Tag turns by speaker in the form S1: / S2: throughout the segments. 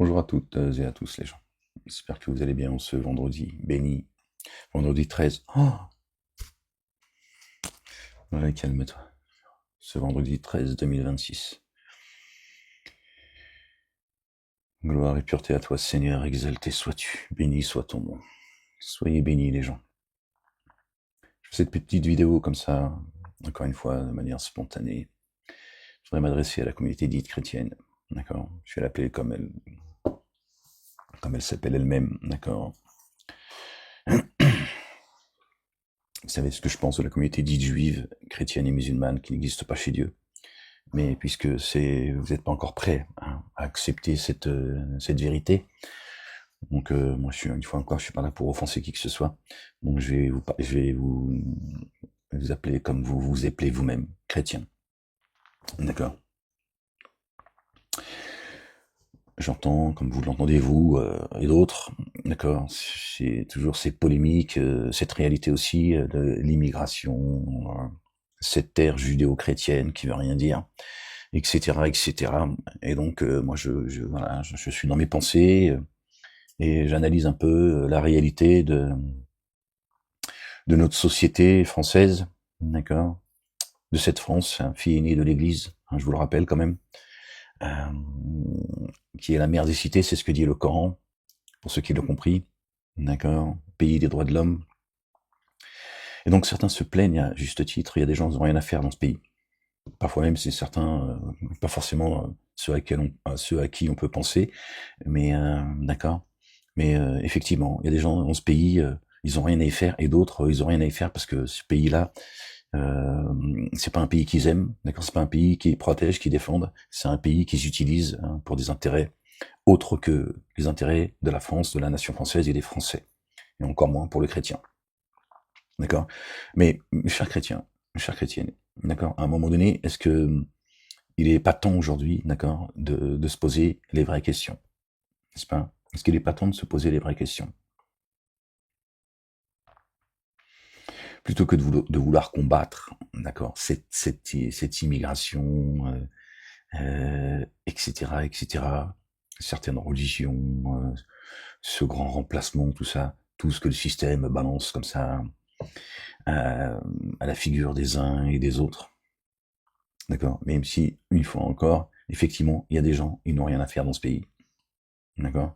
S1: Bonjour à toutes et à tous les gens. J'espère que vous allez bien en ce vendredi béni. Vendredi 13. Oh, ouais, calme-toi. Ce vendredi 13 2026. Gloire et pureté à toi, Seigneur, exalté sois-tu. Béni soit ton nom. Soyez bénis les gens. Je fais cette petite vidéo comme ça, encore une fois, de manière spontanée. Je voudrais m'adresser à la communauté dite chrétienne. D'accord. Je vais l'appeler comme elle s'appelle elle-même. D'accord. Vous savez ce que je pense de la communauté dite juive, chrétienne et musulmane qui n'existe pas chez Dieu. Mais puisque vous n'êtes pas encore prêt à accepter cette vérité, donc moi une fois encore, je suis pas là pour offenser qui que ce soit. Donc je vais vous appeler comme vous vous appelez vous-même, chrétien. D'accord. J'entends, comme vous l'entendez vous et d'autres, d'accord, c'est toujours ces polémiques, cette réalité aussi de l'immigration, cette terre judéo-chrétienne qui veut rien dire, etc., etc. Et donc moi voilà, je suis dans mes pensées et j'analyse un peu la réalité de notre société française, d'accord, de cette France, fille aînée de l'Église, je vous le rappelle quand même, euh, qui est la mère des cités, c'est ce que dit le Coran, pour ceux qui l'ont compris, d'accord, pays des droits de l'homme. Et donc certains se plaignent à juste titre, il y a des gens qui n'ont rien à faire dans ce pays. Parfois même c'est certains, pas forcément ceux à qui on peut penser, mais d'accord. Mais effectivement, il y a des gens dans ce pays, ils ont rien à y faire, et d'autres, ils ont rien à y faire parce que ce pays-là, c'est pas un pays qu'ils aiment, d'accord, c'est pas un pays qu'ils protègent, qu'ils défendent, c'est un pays qu'ils utilisent pour des intérêts autres que les intérêts de la France, de la nation française et des Français, et encore moins pour le chrétien, d'accord. Mais mes chers chrétiens, mes chères chrétiennes, d'accord, à un moment donné, est-ce que il est pas temps aujourd'hui, d'accord, de se poser les vraies questions, n'est-ce pas? Est-ce qu'il est pas temps de se poser les vraies questions? Plutôt que de vouloir combattre, d'accord, cette immigration, etc., etc., certaines religions, ce grand remplacement, tout ça, tout ce que le système balance comme ça à la figure des uns et des autres, d'accord. Même si, une fois encore, effectivement, il y a des gens, ils n'ont rien à faire dans ce pays, d'accord.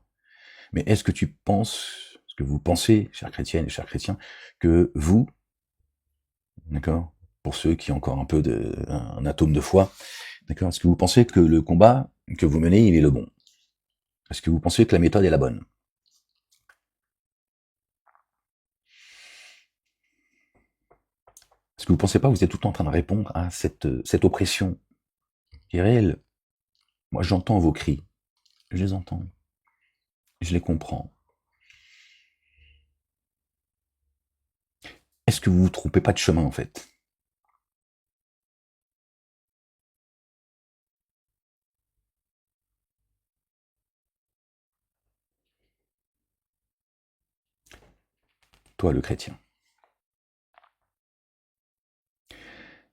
S1: Mais est-ce que vous pensez, chères chrétiennes et chers chrétiens, que vous, d'accord, pour ceux qui ont encore un atome de foi, d'accord, est-ce que vous pensez que le combat que vous menez, il est le bon? Est-ce que vous pensez que la méthode est la bonne? Est-ce que vous pensez pas que vous êtes tout le temps en train de répondre à cette oppression qui est réelle? Moi, j'entends vos cris, je les entends, je les comprends. Est-ce que vous vous trompez pas de chemin, en fait? Toi, le chrétien.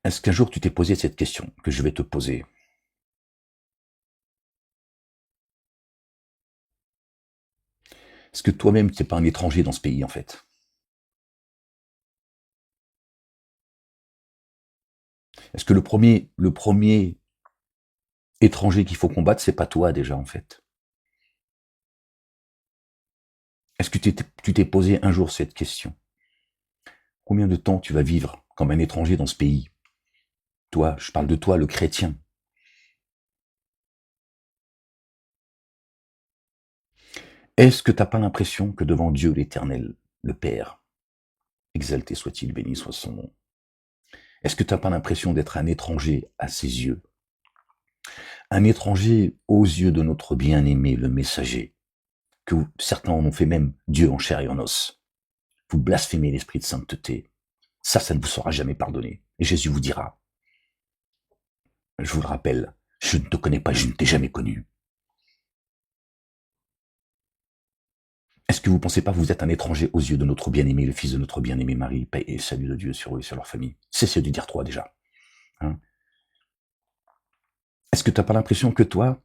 S1: Est-ce qu'un jour tu t'es posé cette question que je vais te poser? Est-ce que toi-même, tu n'es pas un étranger dans ce pays, en fait? Est-ce que le premier étranger qu'il faut combattre, c'est pas toi, déjà, en fait? Est-ce que tu t'es posé un jour cette question? Combien de temps tu vas vivre comme un étranger dans ce pays? Toi, je parle de toi, le chrétien. Est-ce que t'as pas l'impression que devant Dieu l'Éternel, le Père, exalté soit-il, béni soit son nom, est-ce que t'as pas l'impression d'être un étranger à ses yeux? Un étranger aux yeux de notre bien-aimé, le messager, que certains en ont fait même Dieu en chair et en os. Vous blasphémez l'esprit de sainteté. Ça ne vous sera jamais pardonné. Et Jésus vous dira, je vous le rappelle, je ne te connais pas, je ne t'ai jamais connu. Est-ce que vous ne pensez pas que vous êtes un étranger aux yeux de notre bien-aimé, le fils de notre bien-aimé Marie, paix et salut de Dieu sur eux et sur leur famille? Cessez de dire toi déjà. Hein. Est-ce que tu n'as pas l'impression que toi,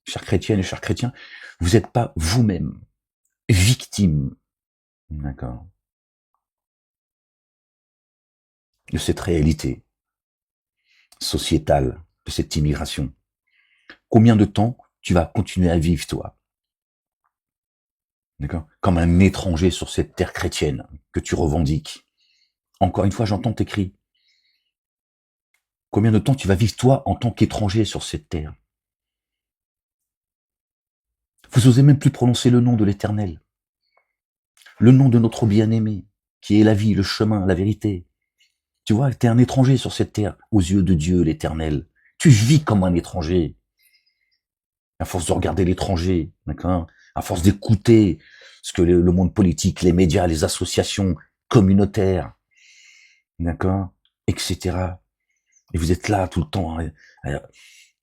S1: chère chrétienne et cher chrétien, Vous n'êtes pas vous-même victime, d'accord, de cette réalité sociétale, de cette immigration. Combien de temps tu vas continuer à vivre, toi, d'accord, comme un étranger sur cette terre chrétienne que tu revendiques? Encore une fois, j'entends tes cris. Combien de temps tu vas vivre, toi, en tant qu'étranger sur cette terre? Vous osez même plus prononcer le nom de l'Éternel, le nom de notre bien-aimé, qui est la vie, le chemin, la vérité. Tu vois, tu es un étranger sur cette terre, aux yeux de Dieu, l'Éternel. Tu vis comme un étranger. À force de regarder l'étranger, d'accord, à force d'écouter ce que le monde politique, les médias, les associations communautaires, d'accord, etc. Et vous êtes là tout le temps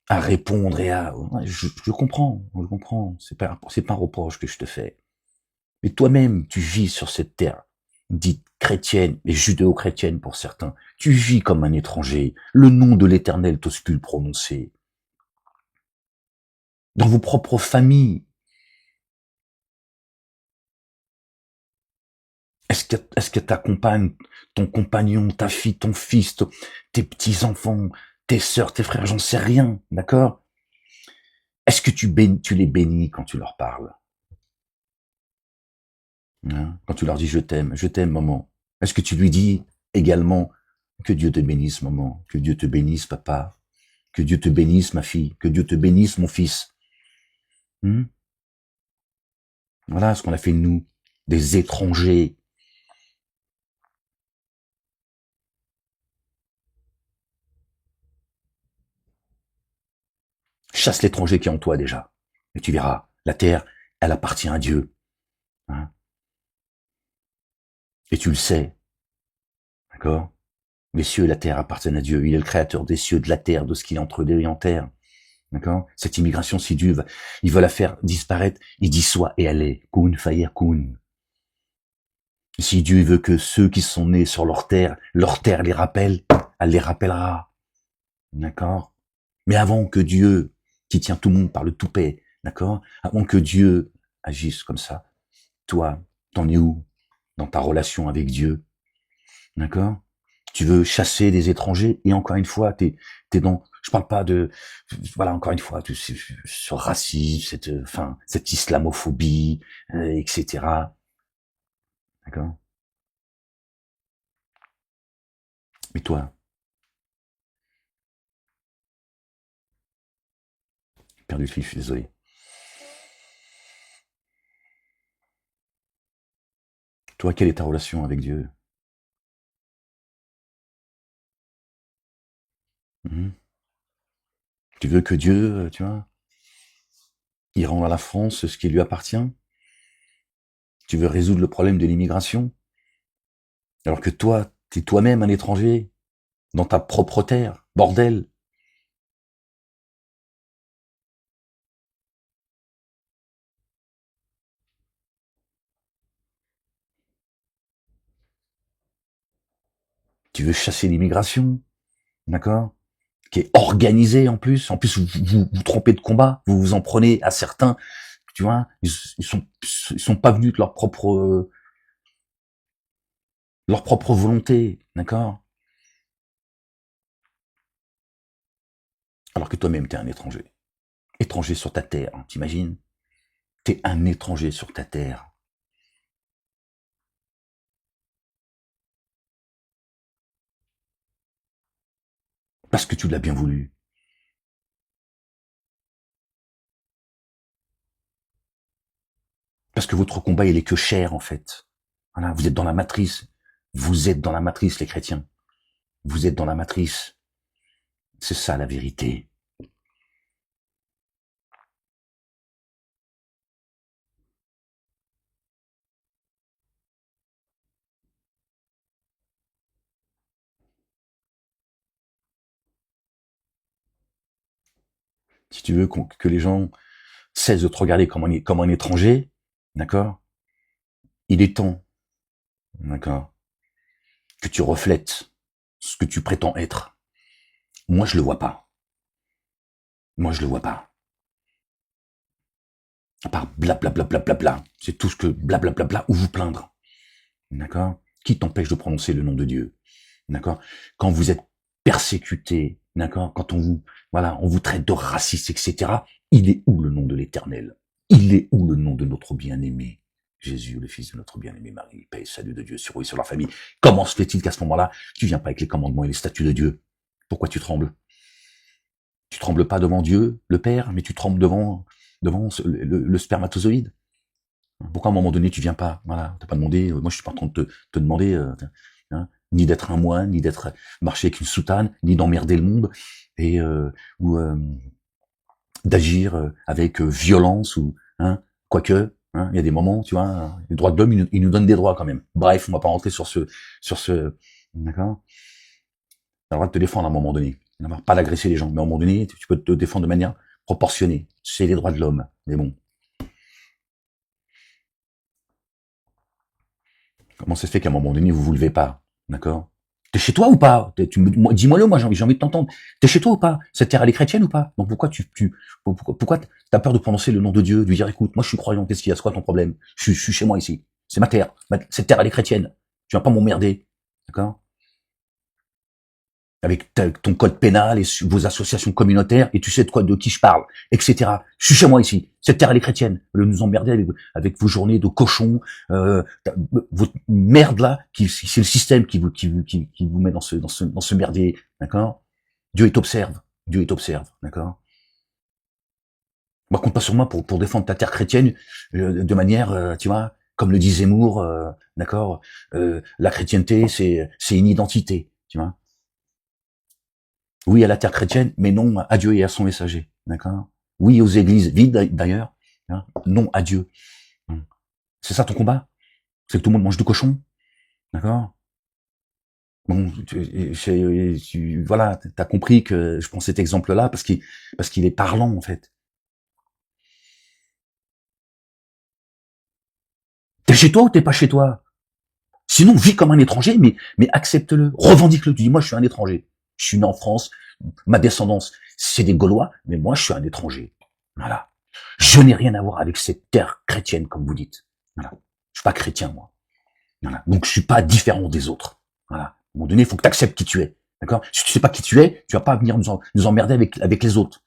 S1: à répondre et à... Je comprends. C'est pas un reproche que je te fais. Mais toi-même, tu vis sur cette terre, dite chrétienne et judéo-chrétienne pour certains. Tu vis comme un étranger. Le nom de l'Éternel t'ose plus le prononcer. Dans vos propres familles, est-ce que ta compagne, ton compagnon, ta fille, ton fils, tes petits-enfants, tes sœurs, tes frères, j'en sais rien, d'accord? Est-ce que tu les bénis quand tu leur parles, hein? Quand tu leur dis je t'aime, maman. Est-ce que tu lui dis également que Dieu te bénisse, maman, que Dieu te bénisse, papa, que Dieu te bénisse, ma fille, que Dieu te bénisse, mon fils? Hmm. Voilà ce qu'on a fait de nous, des étrangers. Chasse l'étranger qui est en toi déjà. Et tu verras, la terre, elle appartient à Dieu, hein. Et tu le sais, d'accord? Les cieux et la terre appartiennent à Dieu. Il est le créateur des cieux, de la terre, de ce qu'il est entre Dieu et en terre. D'accord? Cette immigration, si Dieu il veut la faire disparaître, il dit soit et elle est. Kun fayer kun. Si Dieu veut que ceux qui sont nés sur leur terre les rappelle, elle les rappellera. D'accord? Mais avant que Dieu, qui tient tout le monde par le toupet, d'accord? Avant que Dieu agisse comme ça, toi, t'en es où dans ta relation avec Dieu? D'accord? Tu veux chasser des étrangers et encore une fois, t'es dans, je parle pas de, voilà, encore une fois, ce racisme, cette islamophobie, etc. D'accord? Mais toi, j'ai perdu le fil, je suis désolé. Toi, quelle est ta relation avec Dieu? Mhm. Tu veux que Dieu, tu vois, il rende à la France ce qui lui appartient? Tu veux résoudre le problème de l'immigration? Alors que toi, t'es toi-même un étranger dans ta propre terre. Bordel! Tu veux chasser l'immigration? D'accord? Qui est organisée en plus. En plus, vous trompez de combat. Vous vous en prenez à certains. Tu vois, ils sont pas venus de leur propre volonté. D'accord? Alors que toi-même, t'es un étranger. Étranger sur ta terre. Hein, t'imagines? T'es un étranger sur ta terre. Parce que tu l'as bien voulu. Parce que votre combat, il est que chair, en fait. Voilà, vous êtes dans la matrice. Vous êtes dans la matrice, les chrétiens. Vous êtes dans la matrice. C'est ça, la vérité. Si tu veux que les gens cessent de te regarder comme un étranger, d'accord? Il est temps, d'accord, que tu reflètes ce que tu prétends être. Moi, je le vois pas. Moi, je le vois pas. À part blablabla, c'est tout ce que blablabla ou vous plaindre. D'accord? Qui t'empêche de prononcer le nom de Dieu? D'accord? Quand vous êtes persécuté, d'accord? Quand on vous traite de raciste, etc. Il est où le nom de l'Éternel? Il est où le nom de notre bien-aimé? Jésus, le Fils de notre bien-aimé Marie, paix et salut de Dieu sur eux et sur leur famille. Comment se fait-il qu'à ce moment-là, tu viens pas avec les commandements et les statuts de Dieu? Pourquoi tu trembles? Tu trembles pas devant Dieu, le Père, mais tu trembles devant le spermatozoïde. Pourquoi à un moment donné tu viens pas? Voilà, t'as pas demandé. Moi, je suis pas en train de te demander ni d'être un moine, ni d'être marcher avec une soutane, ni d'emmerder le monde et ou d'agir avec violence ou quoique. Il y a des moments, tu vois, les droits de l'homme, ils nous donnent des droits quand même. Bref, on va pas rentrer sur ce, d'accord. T'as le droit de te défendre à un moment donné. Pas d'agresser les gens, mais à un moment donné, tu peux te défendre de manière proportionnée. C'est les droits de l'homme. Mais bon. Comment ça se fait qu'à un moment donné, vous vous levez pas? D'accord? T'es chez toi ou pas? Dis-moi-le, moi, j'ai envie de t'entendre. T'es chez toi ou pas? Cette terre, elle est chrétienne ou pas? Donc pourquoi t'as peur de prononcer le nom de Dieu, de lui dire, écoute, moi, je suis croyant, qu'est-ce qu'il y a? C'est quoi ton problème? Je suis chez moi ici. C'est ma terre. Cette terre, elle est chrétienne. Tu vas pas m'emmerder. D'accord? Avec ton code pénal et vos associations communautaires, et tu sais de qui je parle, etc. Je suis chez moi ici. Cette terre, elle est chrétienne. Au lieu de nous emmerder avec vos journées de cochons, votre merde là, c'est le système qui vous met dans ce merdier, d'accord? Dieu t'observe. Dieu t'observe, d'accord? Bah, compte pas sur moi pour défendre ta terre chrétienne de manière, tu vois, comme le dit Zemmour, d'accord? La chrétienté, c'est une identité, tu vois? Oui à la terre chrétienne, mais non à Dieu et à son messager. D'accord? Oui aux églises vides d'ailleurs, non à Dieu. C'est ça ton combat? C'est que tout le monde mange du cochon? D'accord? Bon, voilà, t'as compris que je prends cet exemple-là parce qu'il est parlant en fait. T'es chez toi ou t'es pas chez toi? Sinon, vis comme un étranger, mais accepte-le, revendique-le. Tu dis, moi, je suis un étranger. Je suis né en France, ma descendance, c'est des Gaulois, mais moi, je suis un étranger. Voilà. Je n'ai rien à voir avec cette terre chrétienne, comme vous dites. Voilà. Je suis pas chrétien, moi. Voilà. Donc, je suis pas différent des autres. Voilà. À un moment donné, il faut que tu acceptes qui tu es. D'accord? Si tu sais pas qui tu es, tu vas pas venir nous emmerder avec les autres.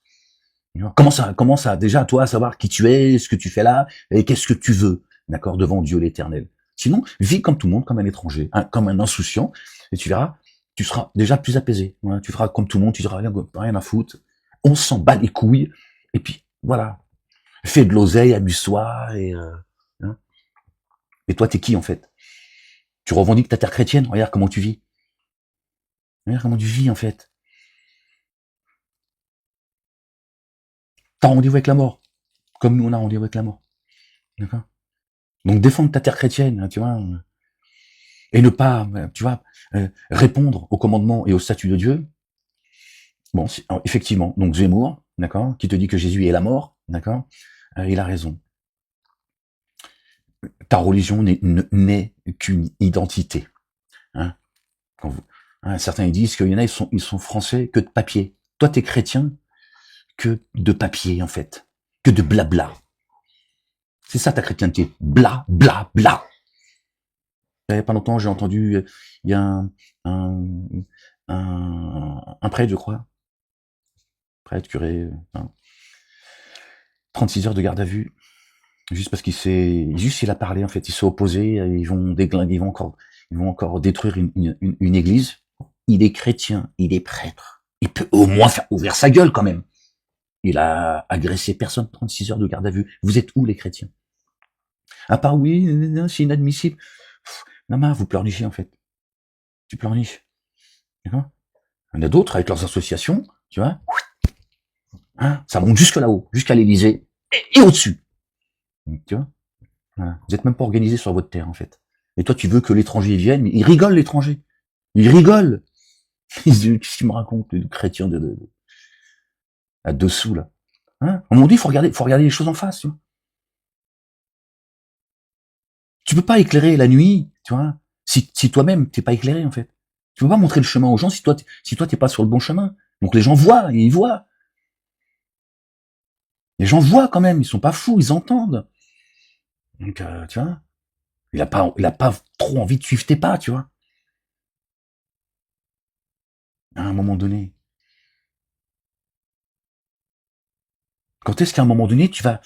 S1: Commence à déjà toi à savoir qui tu es, ce que tu fais là, et qu'est-ce que tu veux, d'accord, devant Dieu l'Éternel. Sinon, vis comme tout le monde, comme un étranger, comme un insouciant, et tu verras, tu seras déjà plus apaisé. Voilà, tu feras comme tout le monde, tu diras rien à foutre. On s'en bat les couilles, et puis voilà, fais de l'oseille, amuse-toi, hein. Et toi, t'es qui en fait? Tu revendiques ta terre chrétienne. Regarde comment tu vis. Regarde comment tu vis en fait. T'as rendez-vous avec la mort, comme nous on a rendez-vous avec la mort. D'accord? Donc défendre ta terre chrétienne, tu vois, et ne pas, tu vois, répondre aux commandements et aux statuts de Dieu. Bon, effectivement, donc Zemmour, d'accord, qui te dit que Jésus est la mort, d'accord, il a raison. Ta religion n'est qu'une identité. Hein, certains ils disent qu'il y en a, ils sont français que de papier. Toi, t'es chrétien que de papier, en fait, que de blabla. C'est ça ta chrétienté, bla, bla, bla. Il n'y a pas longtemps, j'ai entendu, il y a un prêtre, je crois, prêtre, curé, 36 heures de garde à vue, juste parce il a parlé, en fait, il s'est opposé, ils vont déglinguer, ils vont encore détruire une église. Il est chrétien, il est prêtre. Il peut au moins faire ouvrir sa gueule, quand même. Il a agressé personne, 36 heures de garde à vue. Vous êtes où, les chrétiens? À part, oui, c'est inadmissible. Non, mais vous pleurnichez, en fait. Tu pleurniches. D'accord? Il y en a d'autres, avec leurs associations, tu vois, ça monte jusque là-haut, jusqu'à l'Élysée, et au-dessus. Tu vois, voilà. Vous êtes même pas organisé sur votre terre, en fait. Et toi, tu veux que l'étranger vienne, mais il rigole, l'étranger. Il rigole. Qu'est-ce qu'il me raconte, le chrétien à dessous, là? On m'a dit, faut regarder les choses en face, tu vois. Tu peux pas éclairer la nuit, tu vois, si toi-même, t'es pas éclairé, en fait. Tu peux pas montrer le chemin aux gens si toi, t'es pas sur le bon chemin. Donc les gens voient, et ils voient. Les gens voient quand même, ils sont pas fous, ils entendent. Donc, tu vois, il a pas trop envie de suivre tes pas, tu vois. À un moment donné. Quand est-ce qu'à un moment donné, tu vas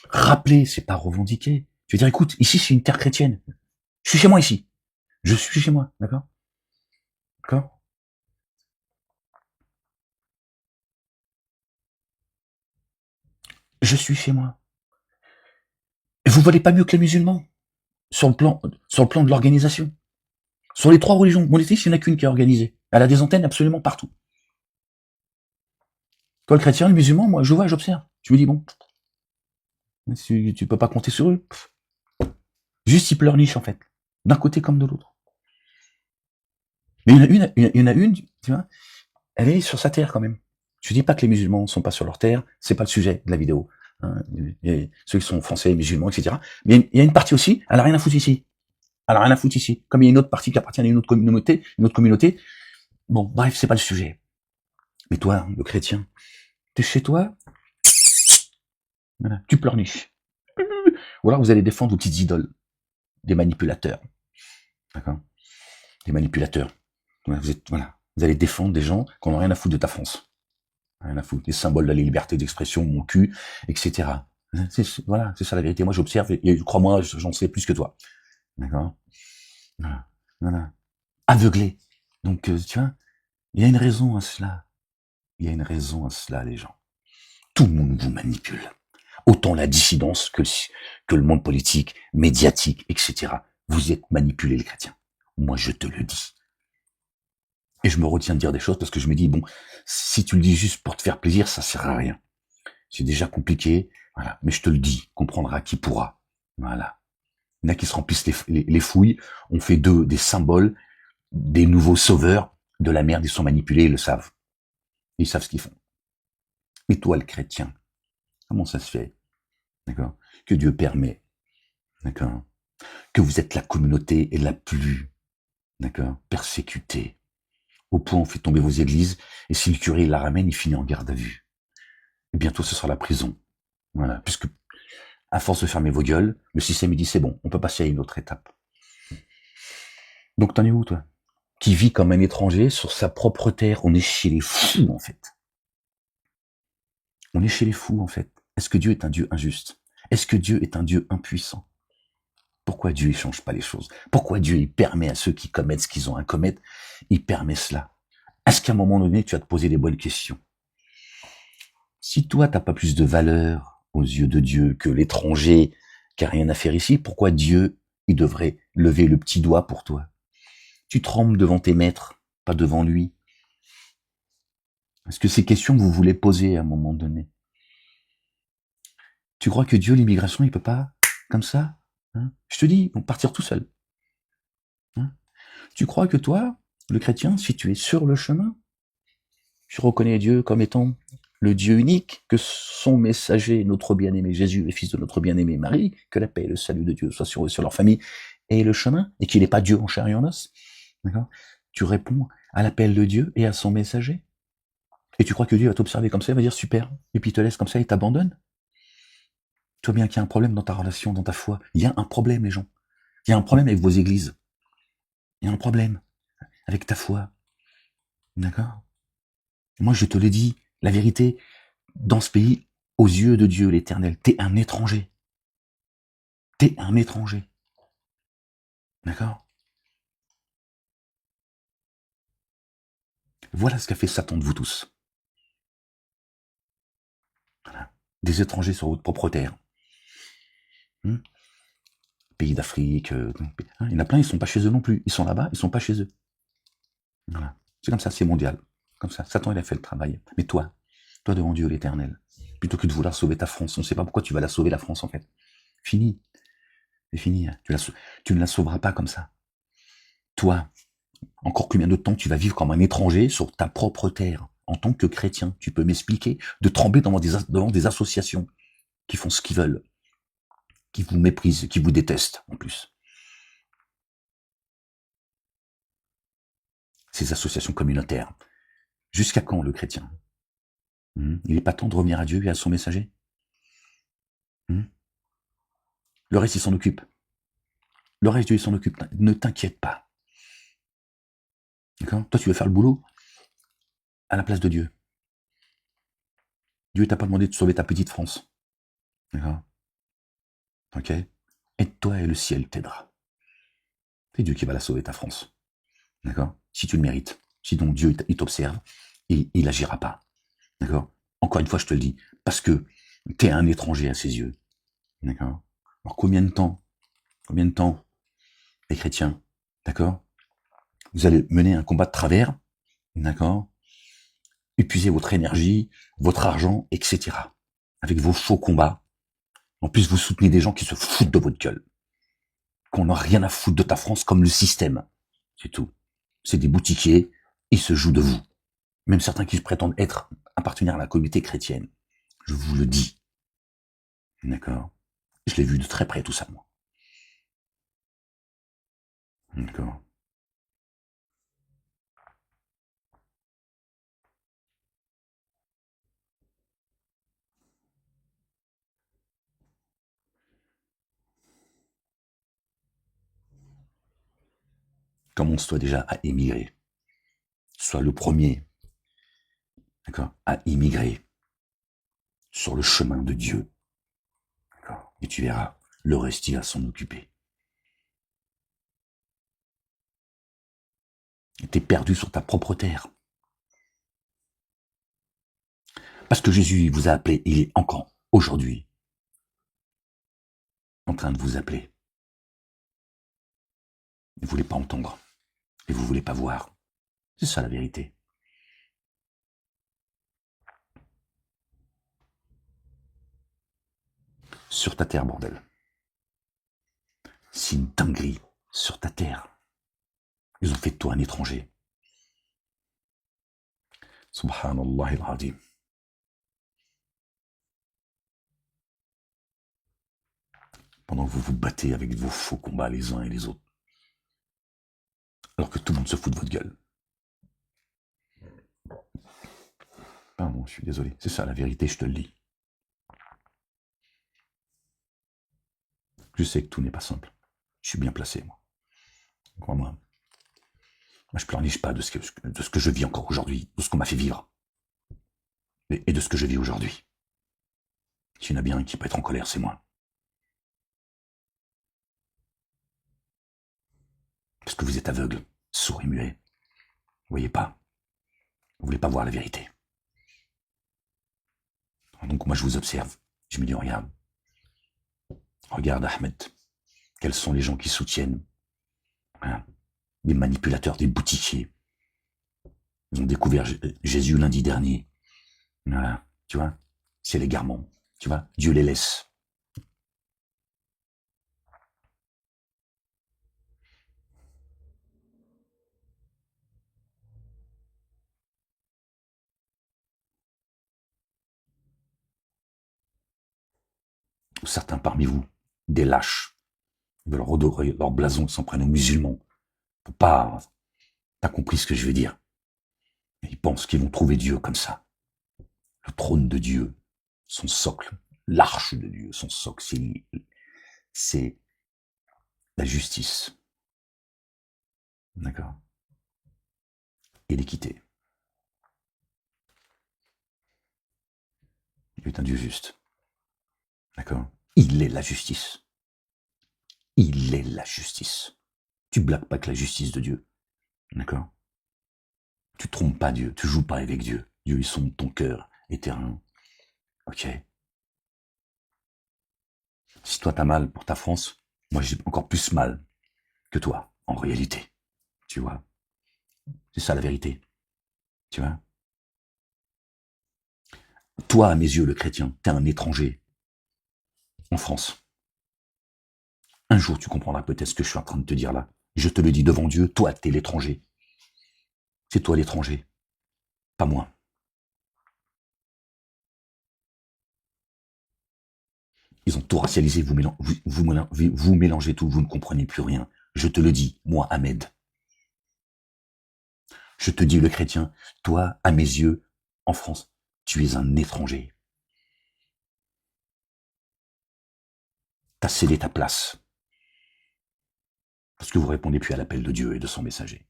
S1: rappeler, c'est pas revendiquer. Tu vas dire, écoute, ici, c'est une terre chrétienne. Je suis chez moi ici. Je suis chez moi, d'accord? D'accord? Je suis chez moi. Et vous valez pas mieux que les musulmans sur le plan de l'organisation. Sur les trois religions monothéistes, il n'y en a qu'une qui est organisée. Elle a des antennes absolument partout. Toi, le chrétien, le musulman, moi, je vois, j'observe. Je me dis, bon, tu peux pas compter sur eux. Juste, ils pleurnichent, en fait. D'un côté comme de l'autre. Mais il y en a une, tu vois, elle est sur sa terre quand même. Je dis pas que les musulmans ne sont pas sur leur terre, c'est pas le sujet de la vidéo. Hein. Et ceux qui sont français, musulmans, etc. Mais il y a une partie aussi, elle a rien à foutre ici. Elle a rien à foutre ici. Comme il y a une autre partie qui appartient à une autre communauté. Bon, bref, c'est pas le sujet. Mais toi, le chrétien, t'es chez toi, voilà, tu pleurniches. Ou alors vous allez défendre vos petites idoles, des manipulateurs. D'accord? Des manipulateurs. Voilà. Vous allez défendre des gens qui n'ont rien à foutre de ta France. Rien à foutre. Les symboles de la liberté d'expression, mon cul, etc. Voilà, c'est ça la vérité. Moi, j'observe et crois-moi, j'en sais plus que toi. D'accord? Voilà. Voilà. Aveuglé. Donc, tu vois, il y a une raison à cela. Il y a une raison à cela, les gens. Tout le monde vous manipule. Autant la dissidence que le monde politique, médiatique, etc. Vous êtes manipulés, les chrétiens. Moi, je te le dis. Et je me retiens de dire des choses parce que je me dis, bon, si tu le dis juste pour te faire plaisir, ça sert à rien. C'est déjà compliqué, voilà. Mais je te le dis, comprendra qui pourra. Voilà. Il y en a qui se remplissent les fouilles, on fait d'eux des symboles, des nouveaux sauveurs de la merde, ils sont manipulés, ils le savent. Ils savent ce qu'ils font. Et toi, le chrétien, comment ça se fait? D'accord? Que Dieu permet, d'accord? Que vous êtes la communauté la plus, d'accord, persécutée. Au point où on fait tomber vos églises, et si le curé la ramène, il finit en garde à vue. Et bientôt, ce sera la prison. Voilà. Puisque, à force de fermer vos gueules, le système, il dit, c'est bon, on peut passer à une autre étape. Donc, t'en es où, toi? Qui vit comme un étranger sur sa propre terre. On est chez les fous, en fait. On est chez les fous, en fait. Est-ce que Dieu est un Dieu injuste? Est-ce que Dieu est un Dieu impuissant? Pourquoi Dieu ne change pas les choses? Pourquoi Dieu il permet à ceux qui commettent ce qu'ils ont à commettre, il permet cela? Est-ce qu'à un moment donné, tu vas te poser les bonnes questions? Si toi, t'as pas plus de valeur aux yeux de Dieu que l'étranger qui a rien à faire ici, pourquoi Dieu, il devrait lever le petit doigt pour toi? Tu trembles devant tes maîtres, pas devant lui. Est-ce que ces questions vous voulez poser à un moment donné? Tu crois que Dieu, l'immigration, il peut pas, comme ça, hein? Je te dis, ils vont partir tout seuls. Hein? Tu crois que toi, le chrétien, si tu es sur le chemin, tu reconnais Dieu comme étant le Dieu unique, que son messager, notre bien-aimé Jésus, le fils de notre bien-aimé Marie, que la paix et le salut de Dieu soient sur eux, sur leur famille, et le chemin, et qu'il n'est pas Dieu en chair et en os. D'accord? Tu réponds à l'appel de Dieu et à son messager. Et tu crois que Dieu va t'observer comme ça, il va dire super, et puis il te laisse comme ça, il t'abandonne. Tu vois bien qu'il y a un problème dans ta relation, dans ta foi. Il y a un problème, les gens. Il y a un problème avec vos églises. Il y a un problème avec ta foi. D'accord? Moi, je te l'ai dit, la vérité, dans ce pays, aux yeux de Dieu l'Éternel, t'es un étranger. T'es un étranger. D'accord? Voilà ce qu'a fait Satan de vous tous. Voilà. Des étrangers sur votre propre terre. Pays d'Afrique, il y en a plein, ils sont pas chez eux non plus. Ils sont là-bas, ils sont pas chez eux. Voilà. C'est comme ça, c'est mondial. Comme ça. Satan, il a fait le travail. Mais toi devant Dieu l'Éternel, plutôt que de vouloir sauver ta France, on ne sait pas pourquoi tu vas la sauver, la France, en fait. Fini. C'est fini. Tu ne la sauveras pas comme ça. Toi, encore combien de temps tu vas vivre comme un étranger sur ta propre terre, en tant que chrétien? Tu peux m'expliquer de trembler devant des associations qui font ce qu'ils veulent, qui vous méprisent, qui vous détestent, en plus. Ces associations communautaires. Jusqu'à quand, le chrétien? Il n'est pas temps de revenir à Dieu et à son messager? Hmm. Le reste, il s'en occupe. Le reste, Dieu, il s'en occupe. Ne t'inquiète pas. D'accord? Toi, tu veux faire le boulot à la place de Dieu. Dieu t'a pas demandé de sauver ta petite France. D'accord? Ok? Aide-toi et le ciel t'aidera. C'est Dieu qui va la sauver, ta France. D'accord? Si tu le mérites. Sinon, Dieu, il t'observe et il agira pas. D'accord? Encore une fois, je te le dis. Parce que tu es un étranger à ses yeux. D'accord? Alors, combien de temps, les chrétiens, d'accord? Vous allez mener un combat de travers, d'accord? Épuiser votre énergie, votre argent, etc. Avec vos faux combats. En plus, vous soutenez des gens qui se foutent de votre gueule. Qu'on n'a rien à foutre de ta France comme le système. C'est tout. C'est des boutiquiers, ils se jouent de vous. Même certains qui prétendent appartenir à la communauté chrétienne. Je vous le dis. D'accord? Je l'ai vu de très près tout ça, moi. D'accord? Commence-toi déjà à émigrer. Sois le premier, d'accord, à immigrer sur le chemin de Dieu. D'accord? Et tu verras, le reste, il va s'en occuper. T'es perdu sur ta propre terre. Parce que Jésus vous a appelé, il est encore aujourd'hui en train de vous appeler. Vous ne voulez pas entendre. Et vous ne voulez pas voir. C'est ça la vérité. Sur ta terre, bordel. C'est une dinguerie sur ta terre. Ils ont fait de toi un étranger. Subhanallah al-Azim. Pendant que vous vous battez avec vos faux combats les uns et les autres. Alors que tout le monde se fout de votre gueule. Pardon, je suis désolé. C'est ça la vérité, je te le dis. Je sais que tout n'est pas simple. Je suis bien placé, moi. Crois-moi. Moi, je ne pleurniche pas de ce que je vis encore aujourd'hui, de ce qu'on m'a fait vivre. Et de ce que je vis aujourd'hui. S'il y en a bien un qui peut être en colère, c'est moi. Parce que vous êtes aveugle, sourd et muet. Vous voyez pas. Vous voulez pas voir la vérité. Donc moi, je vous observe. Je me dis, regarde Ahmed. Quels sont les gens qui soutiennent, hein, des manipulateurs, des boutiquiers. Ils ont découvert Jésus lundi dernier. Voilà, tu vois, c'est l'égarement. Tu vois, Dieu les laisse. Certains parmi vous, des lâches, ils veulent redorer leur blason, ils s'en prennent aux musulmans. Faut pas, t'as compris ce que je veux dire. Ils pensent qu'ils vont trouver Dieu comme ça. Le trône de Dieu, son socle, l'arche de Dieu, son socle, c'est la justice. D'accord? Et l'équité. Il est un Dieu juste. D'accord? Il est la justice. Il est la justice. Tu blagues pas que la justice de Dieu. D'accord? Tu trompes pas Dieu. Tu joues pas avec Dieu. Dieu, il sonde ton cœur éternel. Ok? Si toi t'as mal pour ta France, moi j'ai encore plus mal que toi, en réalité. Tu vois? C'est ça la vérité. Tu vois? Toi, à mes yeux, le chrétien, t'es un étranger en France. Un jour, tu comprendras peut-être ce que je suis en train de te dire là. Je te le dis devant Dieu, toi, t'es l'étranger. C'est toi l'étranger, pas moi. Ils ont tout racialisé, vous mélangez tout, vous ne comprenez plus rien. Je te le dis, moi, Ahmed. Je te dis, le chrétien, toi, à mes yeux, en France, tu es un étranger. t'as cédé ta place. Parce que vous répondez plus à l'appel de Dieu et de son messager.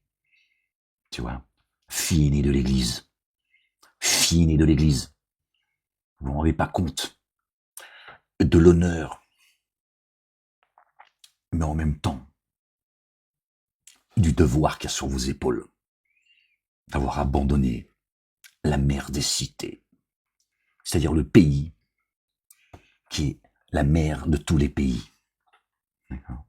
S1: Tu vois, fille aînée de l'Église. Fille aînée de l'Église. Vous ne vous rendez pas compte de l'honneur, mais en même temps, du devoir qu'il y a sur vos épaules. D'avoir abandonné la mère des cités. C'est-à-dire le pays qui est la mère de tous les pays. D'accord.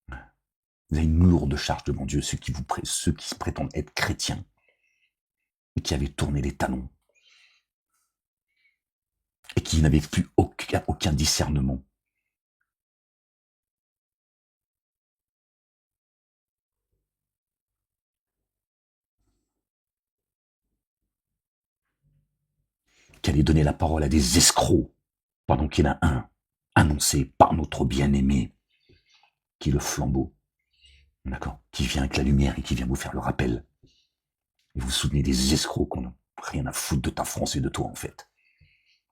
S1: Vous avez une lourde charge devant Dieu, ceux qui se prétendent être chrétiens et qui avaient tourné les talons et qui n'avaient plus aucun discernement. Qui allaient donner la parole à des escrocs pendant qu'il y en a un annoncé par notre bien-aimé qui est le flambeau, d'accord, qui vient avec la lumière et qui vient vous faire le rappel. Et vous soutenez des escrocs qu'on n'a rien à foutre de ta France et de toi en fait.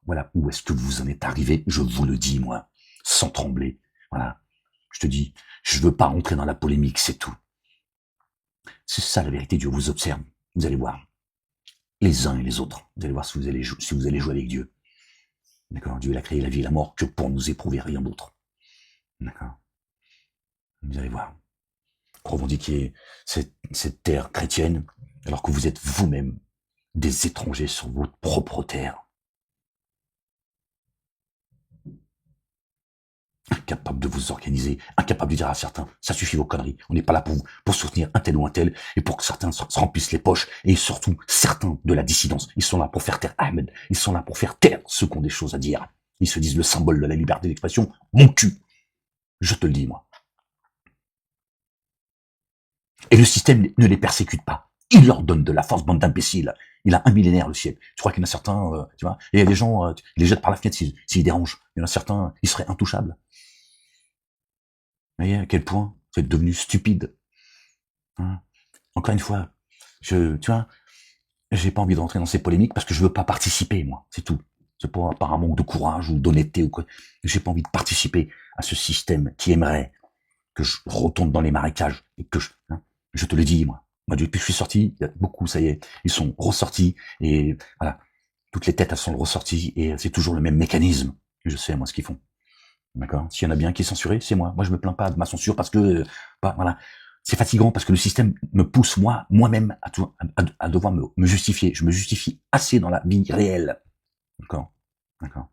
S1: Voilà où est-ce que vous en êtes arrivé, je vous le dis moi, sans trembler. Voilà, je te dis, je veux pas rentrer dans la polémique, c'est tout. C'est ça la vérité, Dieu vous observe, vous allez voir. Les uns et les autres, vous allez voir si vous allez jouer avec Dieu. D'accord, Dieu il a créé la vie et la mort que pour nous éprouver, rien d'autre. D'accord. Vous allez voir. Revendiquer cette terre chrétienne alors que vous êtes vous-même des étrangers sur votre propre terre. Incapable de vous organiser, incapable de dire à certains, ça suffit vos conneries, on n'est pas là pour soutenir un tel ou un tel, et pour que certains se remplissent les poches, et surtout certains de la dissidence. Ils sont là pour faire taire Ahmed, ils sont là pour faire taire ceux qui ont des choses à dire. Ils se disent le symbole de la liberté d'expression, mon cul. Je te le dis, moi. Et le système ne les persécute pas. Il leur donne de la force, bande d'imbéciles. Il a un millénaire, le ciel. Je crois qu'il y en a certains, tu vois, et il y a des gens, ils les jettent par la fenêtre s'ils dérangent. Il y en a certains, ils seraient intouchables. Vous voyez à quel point vous êtes devenu stupide. Hein. Encore une fois, tu vois, j'ai pas envie de rentrer dans ces polémiques parce que je veux pas participer, moi. C'est tout. C'est pas par un manque de courage ou d'honnêteté ou quoi. J'ai pas envie de participer à ce système qui aimerait que je retombe dans les marécages et que je te le dis, moi. Moi, depuis que je suis sorti, il y a beaucoup, ça y est, ils sont ressortis et voilà, toutes les têtes, elles sont ressorties et c'est toujours le même mécanisme. Je sais, moi, ce qu'ils font. D'accord? S'il y en a bien qui est censuré, c'est moi. Moi, je me plains pas de ma censure parce que, voilà. C'est fatigant parce que le système me pousse moi-même à devoir me justifier. Je me justifie assez dans la vie réelle. D'accord? D'accord?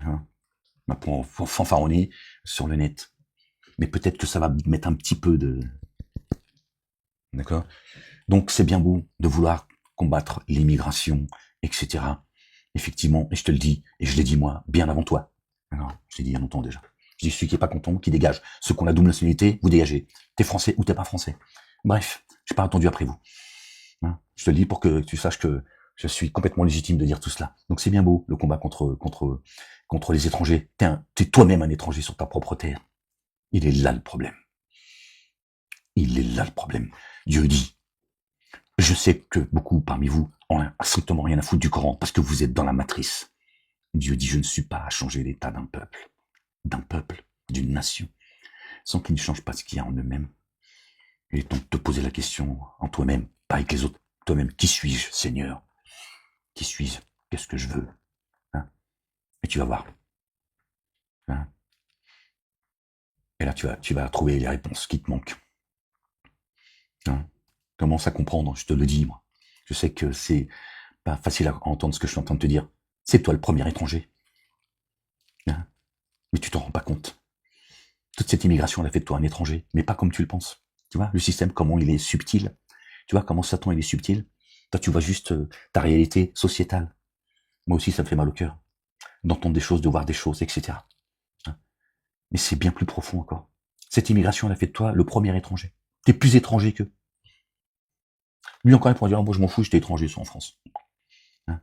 S1: Hein. Pour fanfaronner sur le net. Mais peut-être que ça va mettre un petit peu de... D'accord? Donc, c'est bien beau de vouloir combattre l'immigration, etc. Effectivement, et je te le dis, et je l'ai dit moi, bien avant toi. Alors, je l'ai dit il y a longtemps déjà. Je dis, celui qui est pas content, qui dégage. Ceux qui ont la double nationalité, vous dégagez. T'es français ou t'es pas français. Bref, j'ai pas attendu après vous. Hein, je te le dis pour que tu saches que je suis complètement légitime de dire tout cela. Donc c'est bien beau, le combat contre les étrangers. T'es toi-même un étranger sur ta propre terre. Il est là le problème. Il est là le problème. Dieu dit, je sais que beaucoup parmi vous ont strictement rien à foutre du Coran parce que vous êtes dans la matrice. Dieu dit, je ne suis pas à changer l'état d'un peuple, d'une nation, sans qu'ils ne changent pas ce qu'il y a en eux-mêmes. Il est temps de te poser la question en toi-même, pas avec les autres, toi-même, qui suis-je, Seigneur? Qui suis-je? Qu'est-ce que je veux? Hein? Et tu vas voir. Hein? Et là, tu vas trouver les réponses qui te manquent. Hein? Commence à comprendre, je te le dis, moi. Je sais que c'est pas facile à entendre ce que je suis en train de te dire. C'est toi le premier étranger. Hein? Mais tu t'en rends pas compte. Toute cette immigration, elle a fait de toi un étranger, mais pas comme tu le penses. Tu vois, le système, comment il est subtil. Tu vois comment Satan, il est subtil. Toi, tu vois juste ta réalité sociétale. Moi aussi, ça me fait mal au cœur. D'entendre des choses, de voir des choses, etc. Hein. Mais c'est bien plus profond encore. Cette immigration, elle a fait de toi le premier étranger. T'es plus étranger qu'eux. Lui encore, il pourrait dire, oh, moi je m'en fous, j'étais étranger, en France. Hein.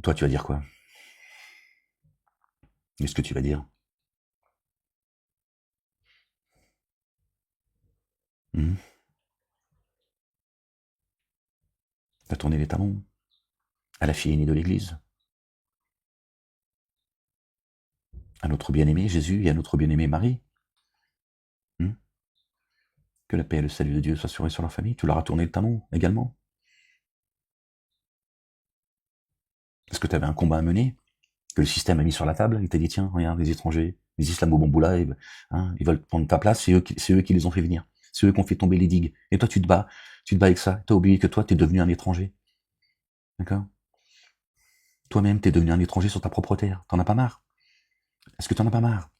S1: Toi, tu vas dire quoi? Qu'est-ce que tu vas dire? Mmh. T'as tourné les talons à la fille aînée de l'église. à notre bien-aimé Jésus et à notre bien-aimée Marie. Que la paix et le salut de Dieu soient sur leur famille. Tu leur as tourné le talon également. Est-ce que tu avais un combat à mener que le système a mis sur la table? Il t'a dit, tiens, regarde, les étrangers, les islamo-bamboula, ils veulent prendre ta place, c'est eux qui les ont fait venir. C'est eux qui ont fait tomber les digues. Et toi, tu te bats avec ça. T'as oublié que toi, t'es devenu un étranger. D'accord? Toi-même, t'es devenu un étranger sur ta propre terre. T'en as pas marre? Est-ce que t'en as pas marre?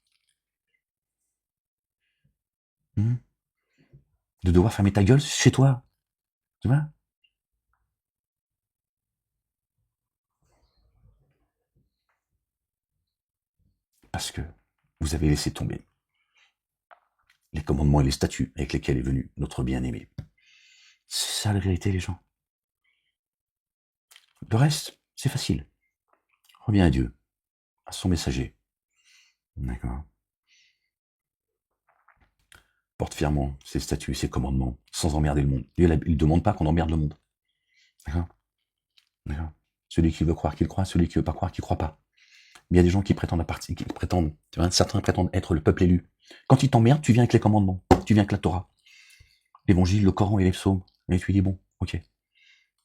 S1: De devoir fermer ta gueule chez toi? Tu vois? Parce que vous avez laissé tomber les commandements et les statuts avec lesquels est venu notre bien-aimé. C'est ça la vérité, les gens. Le reste, c'est facile. Reviens à Dieu, à son messager. D'accord? Porte fièrement ses statuts, ses commandements, sans emmerder le monde. Il ne demande pas qu'on emmerde le monde. D'accord? D'accord? Celui qui veut croire qu'il croit, celui qui veut pas croire qu'il croit pas. Mais il y a des gens qui prétendent tu vois, certains prétendent être le peuple élu. Quand ils t'emmerdent, tu viens avec les commandements, tu viens avec la Torah, l'évangile, le Coran et les psaumes. Et tu dis bon, ok.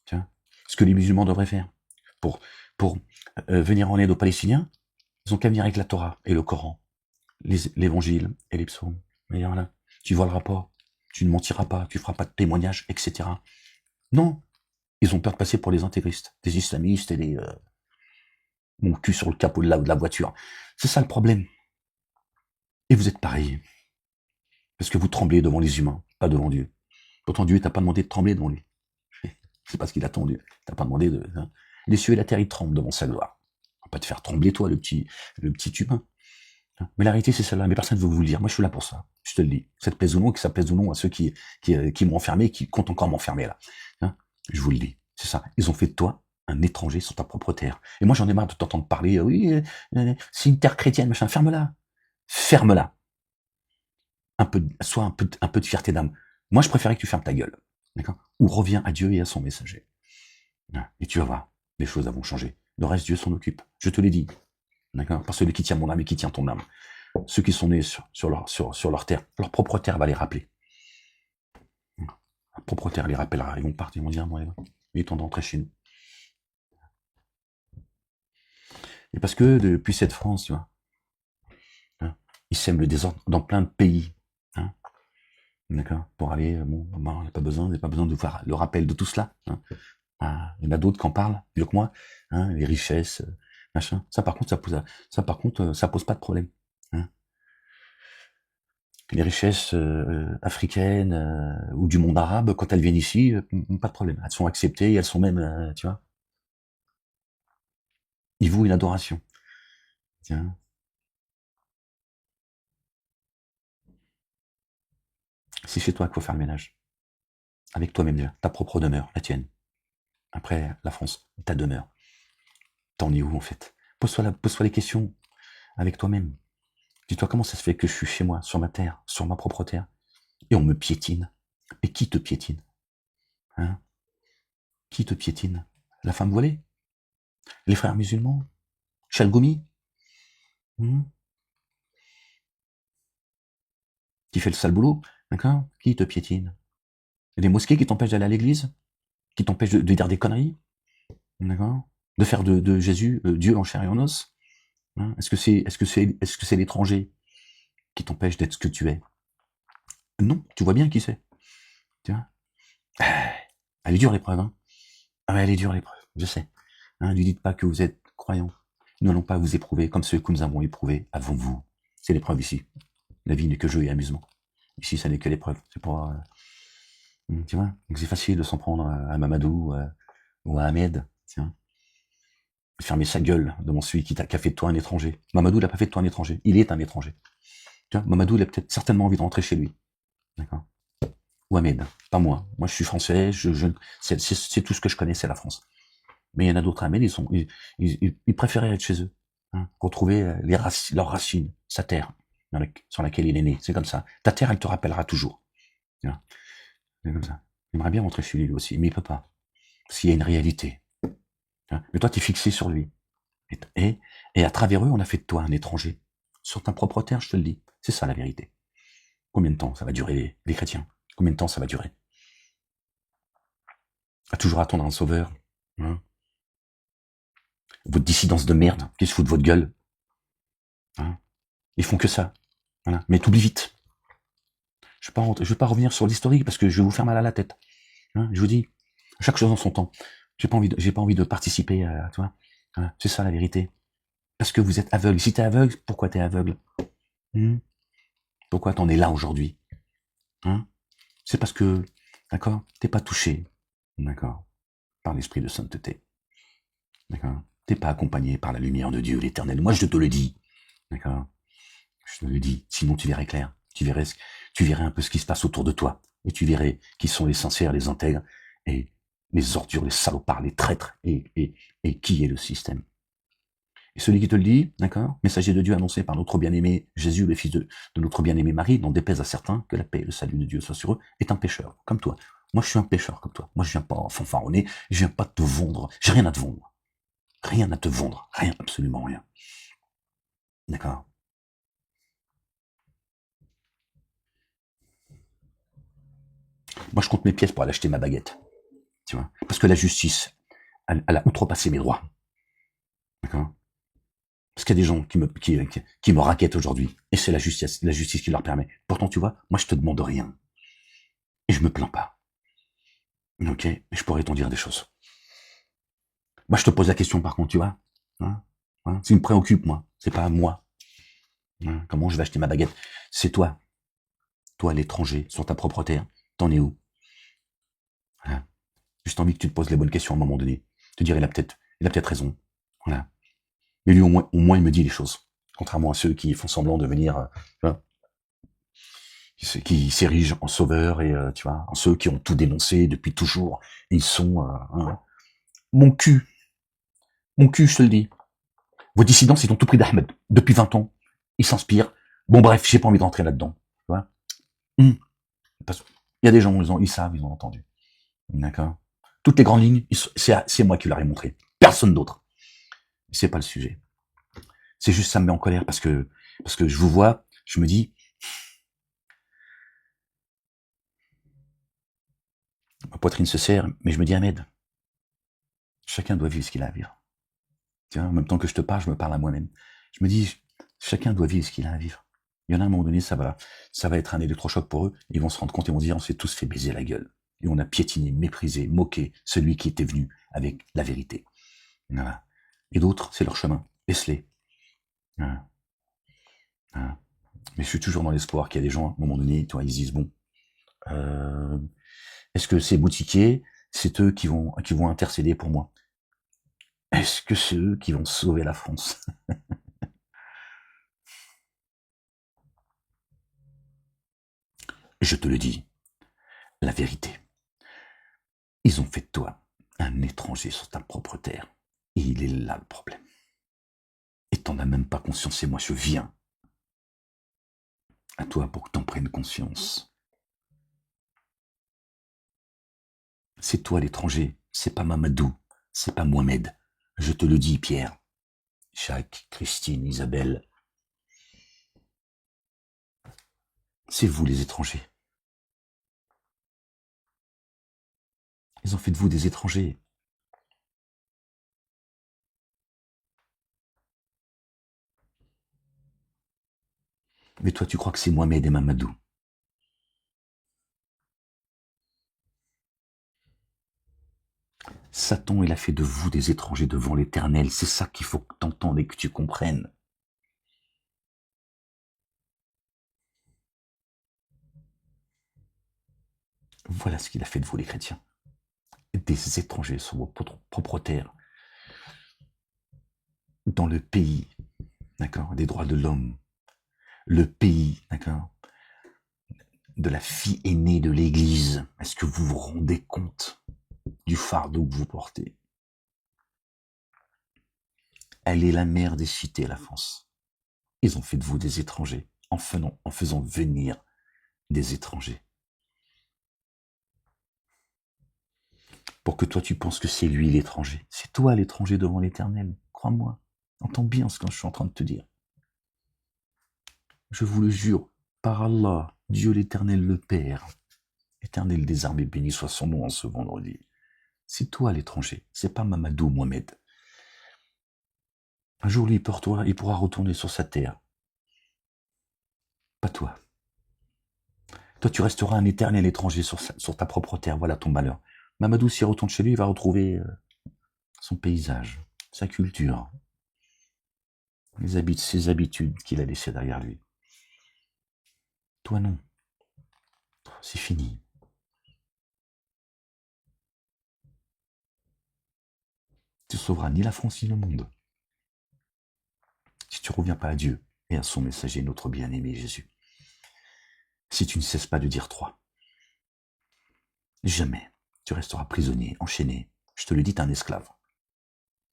S1: Tiens, ce que les musulmans devraient faire pour venir en aide aux Palestiniens, ils ont qu'à venir avec la Torah et le Coran, l'évangile et les psaumes. Mais voilà, tu vois le rapport, tu ne mentiras pas, tu feras pas de témoignages, etc. Non, ils ont peur de passer pour les intégristes, des islamistes et des mon cul sur le capot de la voiture. C'est ça le problème. Et vous êtes pareil. Parce que vous tremblez devant les humains, pas devant Dieu. Pourtant, Dieu t'a pas demandé de trembler devant lui. C'est pas ce qu'il attend, Dieu. T'as pas demandé de... Hein. Les cieux et la terre, ils tremblent devant sa gloire. On va pas te faire trembler, toi, le petit humain. Mais la réalité, c'est celle-là. Mais personne ne veut vous le dire. Moi, je suis là pour ça. Je te le dis. Que ça te plaise ou non, que ça plaise ou non à ceux qui m'ont enfermé, qui comptent encore m'enfermer, là. Hein, je vous le dis. C'est ça. Ils ont fait de toi un étranger sur ta propre terre. Et moi, j'en ai marre de t'entendre parler. Oui, c'est une terre chrétienne, machin. Ferme-la. Ferme-la. Sois un peu de fierté d'âme. Moi, je préférais que tu fermes ta gueule. D'accord? Ou reviens à Dieu et à son messager. Et tu vas voir, les choses vont changer. Le reste, Dieu s'en occupe. Je te l'ai dit. D'accord? Parce que celui qui tient mon âme et qui tient ton âme. Ceux qui sont nés sur leur terre, leur propre terre va les rappeler. Leur propre terre les rappellera. Ils vont partir, ils vont dire, bon, il est temps d'entrer chez nous. Et parce que depuis cette France, tu vois, hein, ils sèment le désordre dans plein de pays. Hein, d'accord? Pour aller, bon, on n'a pas besoin de voir le rappel de tout cela. Hein. Ah, il y en a d'autres qui en parlent, mieux que moi. Hein, les richesses, machin. Ça, par contre, ça pose pas de problème. Hein. Les richesses africaines ou du monde arabe, quand elles viennent ici, pas de problème. Elles sont acceptées, elles sont même, tu vois, ils vouent une adoration. Tiens. C'est chez toi qu'il faut faire le ménage. Avec toi-même déjà, ta propre demeure, la tienne. Après, la France, ta demeure. T'en es où en fait? Pose-toi les questions avec toi-même. Dis-toi comment ça se fait que je suis chez moi, sur ma terre, sur ma propre terre, et on me piétine. Et qui te piétine? Hein? Qui te piétine? La femme voilée? Les frères musulmans? Chalgoumi? Qui fait le sale boulot? D'accord? Qui te piétine? Les mosquées qui t'empêchent d'aller à l'église? Qui t'empêchent de dire des conneries? D'accord? De faire de Jésus Dieu en chair et en os? Hein? Est-ce que c'est l'étranger qui t'empêche d'être ce que tu es? Non, tu vois bien qui c'est. Tu vois? Elle est dure l'épreuve, hein? Ah ouais, elle est dure l'épreuve, je sais. Hein, ne dites pas que vous êtes croyants. Nous n'allons pas vous éprouver comme ceux que nous avons éprouvés avant vous. C'est l'épreuve ici. La vie n'est que jeu et amusement. Ici, ça n'est que l'épreuve. C'est pas... tu vois? Donc c'est facile de s'en prendre à Mamadou ou à Ahmed. Tiens. Fermer sa gueule devant celui qui a fait de toi un étranger. Mamadou n'a pas fait de toi un étranger. Il est un étranger. Tu vois, Mamadou, il a peut-être certainement envie de rentrer chez lui. D'accord? Ou Ahmed. Pas moi. Moi, je suis français. C'est tout ce que je connais, c'est la France. Mais il y en a d'autres Ahmed, ils préféraient être chez eux. Hein, retrouver leurs racines, sa terre, sur laquelle il est né. C'est comme ça. Ta terre, elle te rappellera toujours. Tu vois, c'est comme ça. Il aimerait bien rentrer chez lui aussi, mais il peut pas. Parce qu'il y a une réalité. Hein, mais toi, tu es fixé sur lui. Et à travers eux, on a fait de toi un étranger. sur ta propre terre, je te le dis. C'est ça la vérité. Combien de temps ça va durer, les chrétiens? Combien de temps ça va durer? À toujours attendre un sauveur, hein? Votre dissidence de merde, qui se fout de votre gueule, hein? Ils font que ça. Voilà. Mais t'oublies vite. Je vais pas revenir sur l'historique parce que je vais vous faire mal à la tête. Hein, je vous dis, chaque chose en son temps. J'ai pas envie de participer à, tu vois. Voilà, c'est ça la vérité. Parce que vous êtes aveugle. Si t'es aveugle, pourquoi t'es aveugle? Pourquoi t'en es là aujourd'hui? Hein? C'est parce que, d'accord, t'es pas touché, d'accord, par l'esprit de sainteté. D'accord? T'es pas accompagné par la lumière de Dieu, l'Éternel. Moi, je te le dis. D'accord? Je te le dis. Sinon, tu verrais clair. Tu verrais un peu ce qui se passe autour de toi. Et tu verrais qui sont les sincères, les intègres, et les ordures, les salopards, les traîtres, et qui est le système. Et celui qui te le dit, d'accord, messager de Dieu annoncé par notre bien-aimé Jésus, le fils de notre bien-aimé Marie, n'en déplaise à certains que la paix et le salut de Dieu soient sur eux, est un pécheur, comme toi. Moi, je suis un pécheur comme toi. Moi, je viens pas fanfaronner, je viens pas te vendre. J'ai rien à te vendre. Rien à te vendre. Rien, absolument rien. D'accord? Moi, je compte mes pièces pour aller acheter ma baguette. Tu vois? Parce que la justice, elle a outrepassé mes droits. D'accord? Parce qu'il y a des gens qui me raquettent aujourd'hui. Et c'est la justice qui leur permet. Pourtant, tu vois, moi, je te demande rien. Et je me plains pas. Ok? Et je pourrais t'en dire des choses. Moi, je te pose la question, par contre, tu vois? Hein? Hein? Ce qui me préoccupe, moi, c'est pas moi. Hein? Comment je vais acheter ma baguette? C'est toi. Toi, l'étranger, sur ta propre terre. T'en es où? Voilà. Juste envie que tu te poses les bonnes questions à un moment donné. Te dire, il a peut-être raison. Voilà. Mais lui, au moins, il me dit les choses. Contrairement à ceux qui font semblant de venir, tu vois, qui s'érigent en sauveurs et, tu vois, en ceux qui ont tout dénoncé depuis toujours. Et ils sont, hein. Mon cul, je te le dis. Vos dissidents, ils ont tout pris d'Ahmed. Depuis 20 ans. Ils s'inspirent. Bon, bref, j'ai pas envie de rentrer là-dedans. Tu vois. Parce qu'il y a des gens, ils savent, ils ont entendu. D'accord? Toutes les grandes lignes, c'est moi qui leur ai montré. Personne d'autre. C'est pas le sujet. C'est juste, ça me met en colère parce que je vous vois, je me dis, ma poitrine se serre, mais je me dis, Ahmed, chacun doit vivre ce qu'il a à vivre. Tu vois, en même temps que je te parle, je me parle à moi-même. Je me dis, chacun doit vivre ce qu'il a à vivre. Il y en a un moment donné, ça va être un électrochoc pour eux. Ils vont se rendre compte et vont se dire, on s'est tous fait baiser la gueule. Et on a piétiné, méprisé, moqué celui qui était venu avec la vérité. Voilà. Et d'autres, c'est leur chemin. Laisse-les. Voilà. Voilà. Mais je suis toujours dans l'espoir qu'il y a des gens, à un moment donné, tu vois, ils se disent, bon, est-ce que ces boutiquiers, c'est eux qui vont intercéder pour moi? Est-ce que c'est eux qui vont sauver la France? Je te le dis, la vérité. Ils ont fait de toi un étranger sur ta propre terre. Et il est là le problème. Et t'en as même pas conscience, et moi je viens à toi pour que t'en prennes conscience. C'est toi l'étranger, c'est pas Mamadou, c'est pas Mohamed. Je te le dis, Pierre, Jacques, Christine, Isabelle. C'est vous les étrangers. Ils ont fait de vous des étrangers. Mais toi, tu crois que c'est Mohamed et Mamadou. Satan, il a fait de vous des étrangers devant l'Éternel. C'est ça qu'il faut que t'entendes et que tu comprennes. Voilà ce qu'il a fait de vous, les chrétiens. Des étrangers sur votre propre terre, dans le pays, d'accord, des droits de l'homme, le pays, d'accord, de la fille aînée de l'Église. Est-ce que vous vous rendez compte du fardeau que vous portez? Elle est la mère des cités, la France. Ils ont fait de vous des étrangers en faisant venir des étrangers. Pour que toi tu penses que c'est lui l'étranger. C'est toi l'étranger devant l'Éternel. Crois-moi. Entends bien ce que je suis en train de te dire. je vous le jure, par Allah, Dieu l'Éternel le Père, Éternel des armées, béni soit son nom en ce vendredi. C'est toi l'étranger, c'est pas Mamadou Mohamed. Un jour, lui, il pourra retourner sur sa terre. Pas toi. Toi, tu resteras un éternel étranger sur ta propre terre. Voilà ton malheur. Mamadou, s'il retourne chez lui, il va retrouver son paysage, sa culture, ses habitudes qu'il a laissées derrière lui. Toi, non. C'est fini. Tu sauveras ni la France ni le monde. Si tu ne reviens pas à Dieu et à son messager, notre bien-aimé Jésus. Si tu ne cesses pas de dire 3. Jamais tu resteras prisonnier, enchaîné. Je te le dis, t'es un esclave.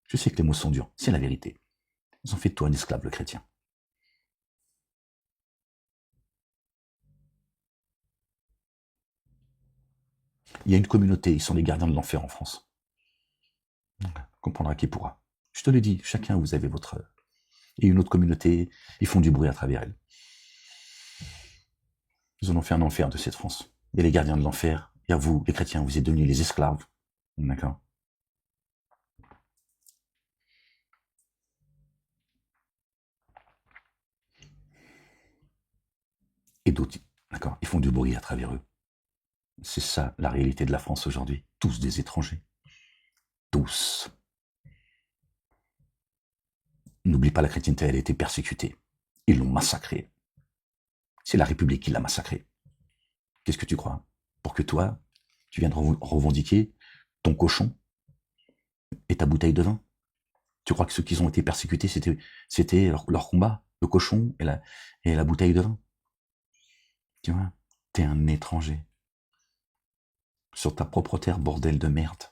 S1: Je sais que les mots sont durs, c'est la vérité. Ils ont fait de toi un esclave, le chrétien. Il y a une communauté, ils sont les gardiens de l'enfer en France. Comprendra qui pourra. Je te le dis, chacun, vous avez votre... Et une autre communauté, ils font du bruit à travers elle. Ils en ont fait un enfer de cette France. Il y a les gardiens de l'enfer, il y a vous, les chrétiens, vous êtes devenus les esclaves. D'accord ? Et d'autres, d'accord, ils font du bruit à travers eux. C'est ça la réalité de la France aujourd'hui. Tous des étrangers. Tous. N'oublie pas, la chrétienté, elle a été persécutée. Ils l'ont massacrée. C'est la République qui l'a massacrée. Qu'est-ce que tu crois? Pour que toi, tu viennes revendiquer ton cochon et ta bouteille de vin? Tu crois que ceux qui ont été persécutés, c'était leur combat, le cochon et la bouteille de vin? Tu vois? T'es un étranger. Sur ta propre terre, bordel de merde.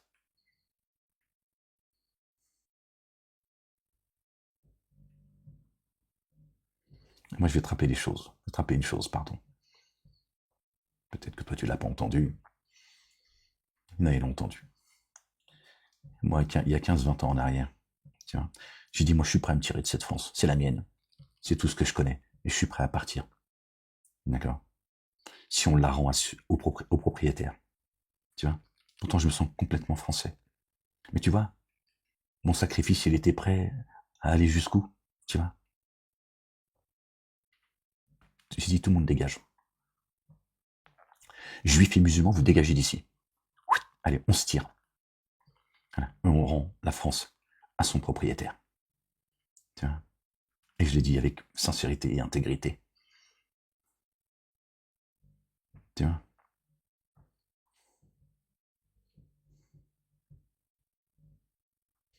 S1: Moi, je vais te rappeler des choses. Je vais te rappeler une chose, pardon. Peut-être que toi, tu l'as pas entendu. Non, ils l'ont entendu. Moi, il y a 15-20 ans en arrière, j'ai dit, moi, je suis prêt à me tirer de cette France. C'est la mienne. C'est tout ce que je connais. Et je suis prêt à partir. D'accord? Si on la rend au propriétaire. Tu vois? Pourtant, je me sens complètement français. Mais tu vois, mon sacrifice, il était prêt à aller jusqu'où? Tu vois? J'ai dit, tout le monde dégage. Juifs et musulmans, vous dégagez d'ici. Allez, on se tire. Voilà. On rend la France à son propriétaire. Tu vois? Et je l'ai dit avec sincérité et intégrité. Tu vois?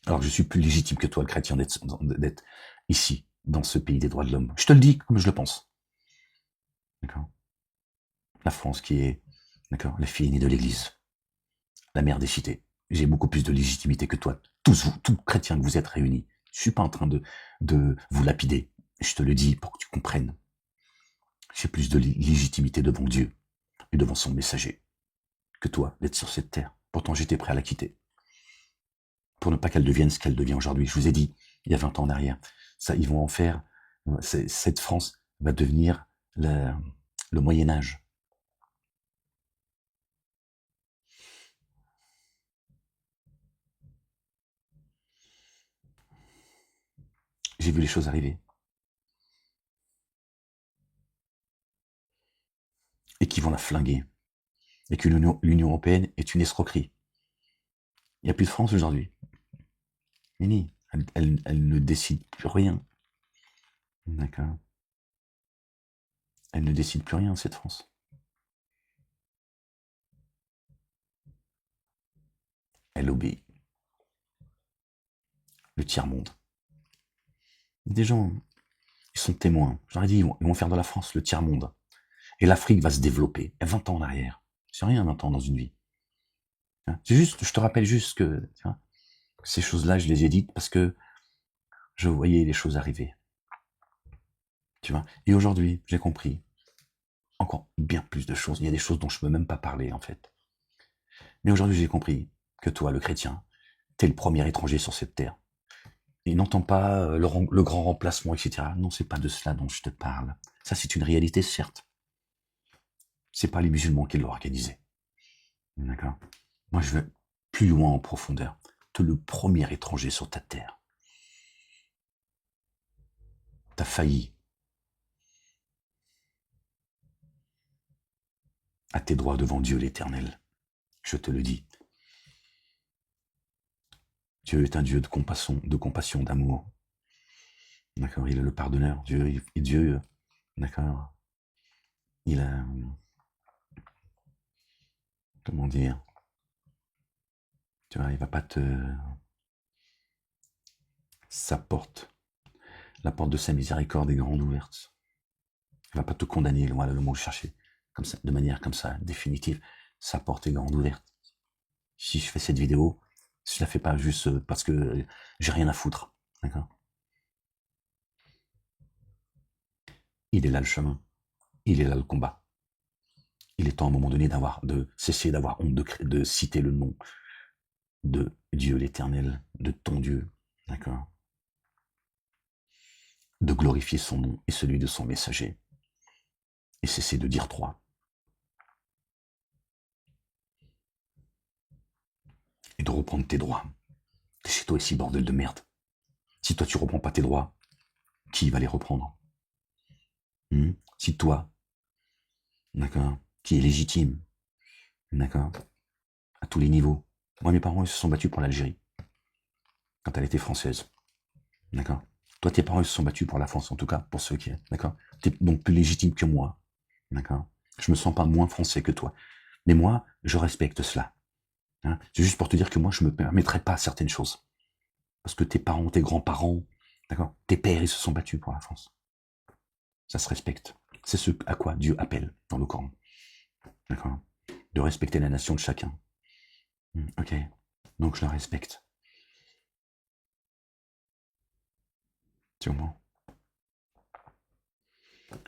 S1: Alors que je suis plus légitime que toi, le chrétien, d'être ici, dans ce pays des droits de l'homme. Je te le dis comme je le pense. D'accord? La France qui est, d'accord, la fille aînée de l'Église, la mère des cités. J'ai beaucoup plus de légitimité que toi, tous vous, tous chrétiens que vous êtes réunis. Je suis pas en train de vous lapider. Je te le dis pour que tu comprennes. J'ai plus de légitimité devant Dieu et devant son messager que toi d'être sur cette terre. Pourtant, j'étais prêt à la quitter. Pour ne pas qu'elle devienne ce qu'elle devient aujourd'hui. Je vous ai dit, il y a 20 ans en arrière, ça, ils vont en faire, cette France va devenir le Moyen-Âge. J'ai vu les choses arriver. Et qui vont la flinguer. Et que l'Union européenne est une escroquerie. Il n'y a plus de France aujourd'hui. Mini, elle ne décide plus rien. D'accord. Elle ne décide plus rien, cette France. Elle obéit. Le tiers-monde. Des gens, ils sont témoins. J'aurais dit, ils vont faire de la France le tiers-monde. Et l'Afrique va se développer. Il y a 20 ans en arrière. C'est rien, 20 ans dans une vie. Je te rappelle juste que ces choses-là, je les ai dites parce que je voyais les choses arriver. Tu vois. Et aujourd'hui, j'ai compris encore bien plus de choses. Il y a des choses dont je ne peux même pas parler, en fait. Mais aujourd'hui, j'ai compris que toi, le chrétien, t'es le premier étranger sur cette terre. il n'entend pas le grand remplacement, etc. Non, c'est pas de cela dont je te parle. Ça, c'est une réalité, certes. C'est pas les musulmans qui l'ont organisé. D'accord? Moi, je vais plus loin en profondeur. T'es le premier étranger sur ta terre. T'as failli à tes droits devant Dieu l'Éternel. Je te le dis. Dieu est un Dieu de compassion, d'amour. D'accord? Il est le pardonneur. Dieu, d'accord? Il a, comment dire? Tu vois, il va pas te, sa porte, la porte de sa miséricorde est grande ouverte. Il va pas te condamner, voilà le mot cherché, comme ça, de manière comme ça, définitive. Sa porte est grande ouverte. Si je fais cette vidéo, je la fais pas juste parce que j'ai rien à foutre. D'accord? Il est là le chemin. Il est là le combat. Il est temps à un moment donné de cesser d'avoir honte de citer le nom de Dieu l'Éternel, de ton Dieu. D'accord? De glorifier son nom et celui de son messager. Et cesser de dire trois. Et de reprendre tes droits. T'es chez toi ici, bordel de merde. Si toi tu reprends pas tes droits, qui va les reprendre? Si toi, d'accord, qui est légitime, d'accord, à tous les niveaux. Moi, mes parents, ils se sont battus pour l'Algérie, quand elle était française, d'accord. Toi, tes parents, ils se sont battus pour la France, en tout cas, pour ceux qui, d'accord. T'es donc plus légitime que moi, d'accord. Je me sens pas moins français que toi. Mais moi, je respecte cela. Hein. C'est juste pour te dire que moi, je me permettrai pas certaines choses. Parce que tes parents, tes grands-parents, d'accord, tes pères, ils se sont battus pour la France. Ça se respecte. C'est ce à quoi Dieu appelle dans le Coran. D'accord? De respecter la nation de chacun. Ok? Donc je la respecte. Sûrement.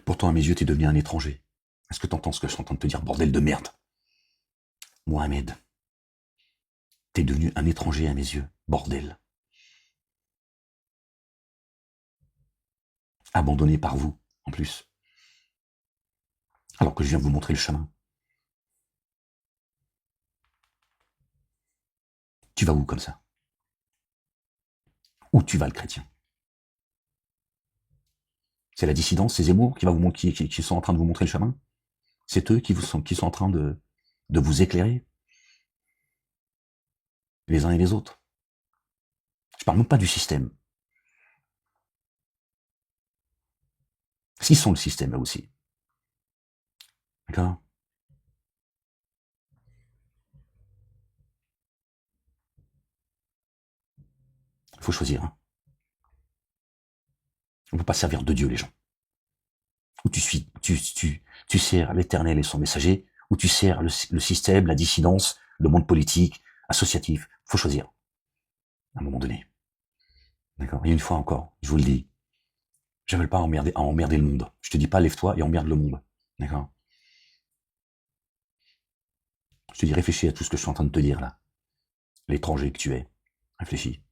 S1: Pourtant, à mes yeux, t'es devenu un étranger. Est-ce que t'entends ce que je suis en train de te dire, bordel de merde? Mohamed, t'es devenu un étranger à mes yeux. Bordel. Abandonné par vous, en plus. Alors que je viens vous montrer le chemin. Tu vas où comme ça? Où tu vas, le chrétien? C'est la dissidence, c'est Zemmour qui sont en train de vous montrer le chemin? C'est eux qui sont en train de vous éclairer? Les uns et les autres? Je parle même pas du système. S'ils sont le système, eux aussi. D'accord? Il faut choisir. Hein. On ne peut pas servir de Dieu, les gens. Ou tu sers l'Éternel et son messager, ou tu sers le système, la dissidence, le monde politique, associatif. Il faut choisir. À un moment donné. D'accord? Et une fois encore, je vous le dis, je ne veux pas emmerder le monde. Je te dis pas lève-toi et emmerde le monde. D'accord? Je te dis réfléchis à tout ce que je suis en train de te dire là. L'étranger que tu es. Réfléchis.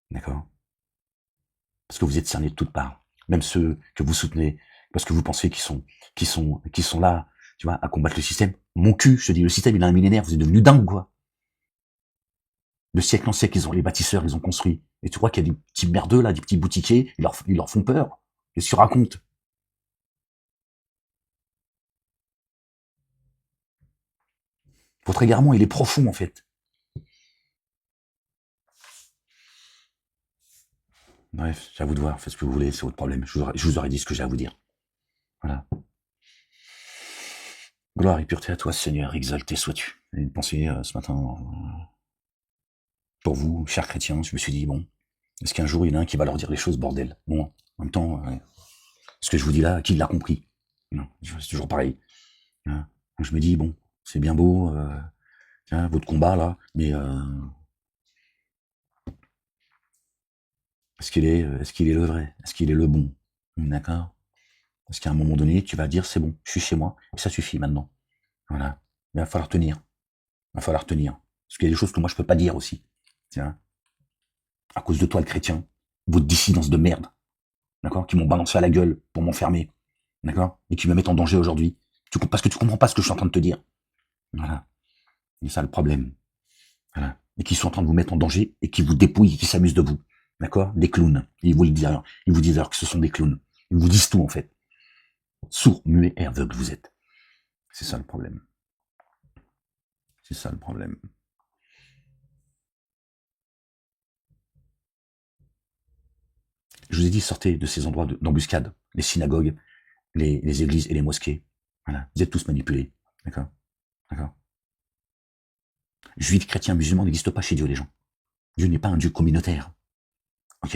S1: D'accord? Parce que vous êtes cernés de toutes parts. Même ceux que vous soutenez, parce que vous pensez qu'ils sont là, tu vois, à combattre le système. Mon cul, je te dis, le système, il a un millénaire, vous êtes devenus dingue, quoi. De siècle en siècle, les bâtisseurs, ils ont construit. Et tu crois qu'il y a des petits merdeux, là, des petits boutiquiers, ils leur font peur. Qu'est-ce que tu racontes? Votre égarement, il est profond, en fait. Bref, c'est à vous de voir, faites ce que vous voulez, c'est votre problème. Je vous aurais dit ce que j'ai à vous dire. Voilà. Gloire et pureté à toi, Seigneur, exalté sois-tu. J'ai une pensée ce matin pour vous, chers chrétiens. Je me suis dit, bon, est-ce qu'un jour il y en a un qui va leur dire les choses, bordel? Bon, en même temps, ce que je vous dis là, qui l'a compris? Non, c'est toujours pareil. Hein. Je me dis, bon, c'est bien beau, votre combat là, mais est-ce qu'il est le vrai? Est-ce qu'il est le bon? D'accord? Parce qu'à un moment donné, tu vas dire, c'est bon, je suis chez moi, et ça suffit maintenant. Voilà. Mais il va falloir tenir. Il va falloir tenir. Parce qu'il y a des choses que moi je peux pas dire aussi. Tiens. À cause de toi, le chrétien. votre dissidence de merde, d'accord, qui m'ont balancé à la gueule pour m'enfermer, d'accord, et qui me mettent en danger aujourd'hui, parce que tu comprends pas ce que je suis en train de te dire. Voilà, c'est ça le problème. Voilà. Et qui sont en train de vous mettre en danger et qui vous dépouillent et qui s'amusent de vous. D'accord? Des clowns. Et ils vous disent alors que ce sont des clowns. Ils vous disent tout en fait. Sourd, muet et aveugle vous êtes. C'est ça le problème. C'est ça le problème. Je vous ai dit, sortez de ces endroits d'embuscade, les synagogues, les églises et les mosquées. Voilà. Vous êtes tous manipulés. D'accord? D'accord? Juifs, chrétiens, musulmans n'existent pas chez Dieu, les gens. Dieu n'est pas un Dieu communautaire. Ok?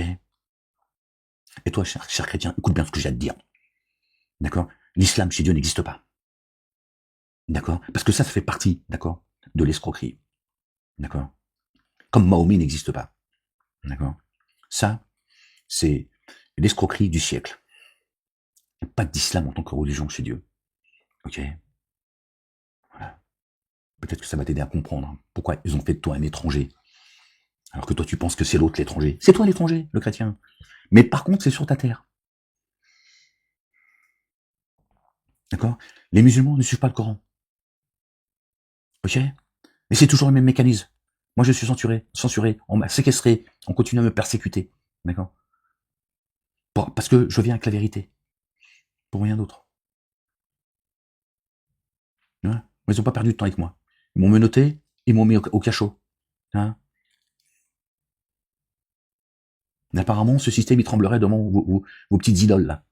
S1: Et toi, cher chrétien, écoute bien ce que j'ai à te dire. D'accord? L'islam chez Dieu n'existe pas. D'accord? Parce que ça fait partie, d'accord, de l'escroquerie. D'accord? Comme Mahomet n'existe pas. D'accord? Ça, c'est l'escroquerie du siècle. Il n'y a pas d'islam en tant que religion chez Dieu. Ok? Voilà. Peut-être que ça va t'aider à comprendre pourquoi ils ont fait de toi un étranger. Alors que toi, tu penses que c'est l'autre l'étranger. C'est toi l'étranger, le chrétien. Mais par contre, c'est sur ta terre. D'accord? Les musulmans ne suivent pas le Coran. Ok? Mais c'est toujours le même mécanisme. Moi, je suis censuré, on m'a séquestré, on continue à me persécuter. D'accord? Parce que je viens avec la vérité. Pour rien d'autre. Hein, ils n'ont pas perdu de temps avec moi. Ils m'ont menotté, ils m'ont mis au cachot. Hein. Apparemment, ce système, il tremblerait devant vos petites idoles, là.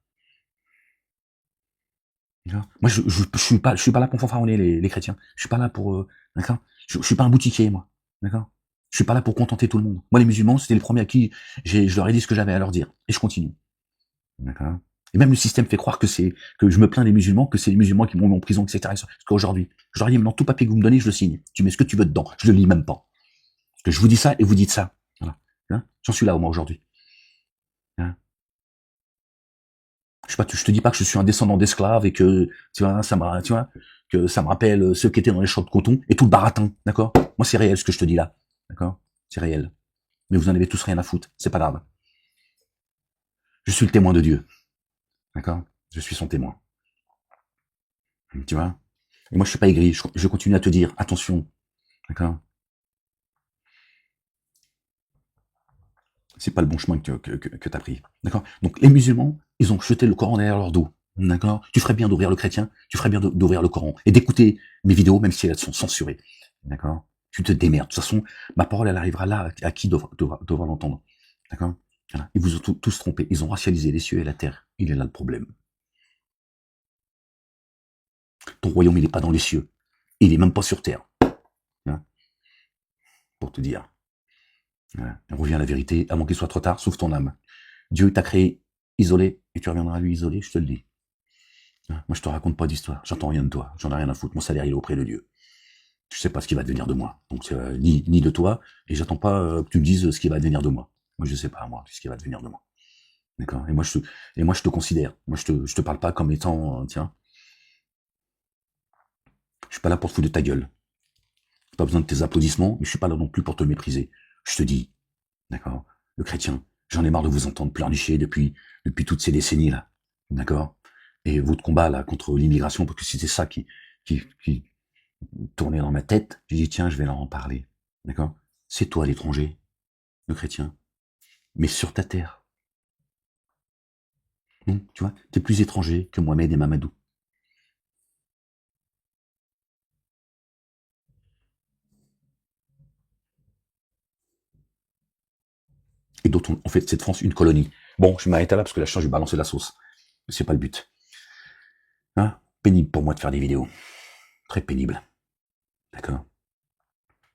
S1: Moi, je suis pas là pour fanfaronner les chrétiens. Je suis pas là pour, d'accord? Je suis pas un boutiquier, moi. D'accord? Je suis pas là pour contenter tout le monde. Moi, les musulmans, c'était les premiers à qui je leur ai dit ce que j'avais à leur dire. Et je continue. D'accord? Et même le système fait croire que que je me plains des musulmans, que c'est les musulmans qui m'ont mis en prison, etc. Parce qu'aujourd'hui, je leur ai dit, maintenant, tout papier que vous me donnez, je le signe. Tu mets ce que tu veux dedans. Je le lis même pas. Parce que je vous dis ça et vous dites ça. Voilà. Hein, j'en suis là, au moins, aujourd'hui. Hein, je te dis pas que je suis un descendant d'esclaves et que, tu vois, que ça me rappelle ceux qui étaient dans les champs de coton et tout le baratin. D'accord? Moi, c'est réel, ce que je te dis là. D'accord? C'est réel. Mais vous en avez tous rien à foutre. C'est pas grave. Je suis le témoin de Dieu. D'accord? Je suis son témoin. Tu vois? Et moi, je suis pas aigri. Je continue à te dire, attention. D'accord? C'est pas le bon chemin que tu as pris. D'accord? Donc, les musulmans, ils ont jeté le Coran derrière leur dos. D'accord? Tu ferais bien d'ouvrir le chrétien, tu ferais bien d'ouvrir le Coran et d'écouter mes vidéos, même si elles sont censurées. D'accord? Tu te démerdes. De toute façon, ma parole, elle arrivera là à qui devra l'entendre. D'accord? Voilà. Ils vous ont tous trompés. Ils ont racialisé les cieux et la terre. Il est là le problème. Ton royaume, il n'est pas dans les cieux. Il est même pas sur terre. Hein, pour te dire. Voilà. On revient à la vérité avant qu'il soit trop tard. Sauve ton âme. Dieu t'a créé isolé et tu reviendras à lui isolé, je te le dis. Hein, moi, je te raconte pas d'histoire. J'entends rien de toi. J'en ai rien à foutre. Mon salaire, il est auprès de Dieu. Je sais pas ce qui va devenir de moi. Donc, ni de toi. Et j'attends pas que tu me dises ce qui va devenir de moi. Moi, je sais pas, moi, ce qui va devenir de moi. D'accord? Et moi, je te considère. Moi, je te parle pas comme étant, tiens, je suis pas là pour te foutre de ta gueule. J'ai pas besoin de tes applaudissements, mais je suis pas là non plus pour te mépriser. Je te dis, d'accord? Le chrétien, j'en ai marre de vous entendre pleurnicher depuis toutes ces décennies-là. D'accord? Et votre combat, là, contre l'immigration, parce que c'était ça qui tournait dans ma tête, j'ai dit, tiens, je vais leur en parler. D'accord? C'est toi l'étranger, le chrétien. Mais sur ta terre. Non, tu vois, t'es plus étranger que Mohamed et Mamadou. Et d'autres ont fait de cette France une colonie. Bon, je m'arrête là parce que là, je vais balancer la sauce. C'est pas le but. Hein? Pénible pour moi de faire des vidéos. Très pénible. D'accord?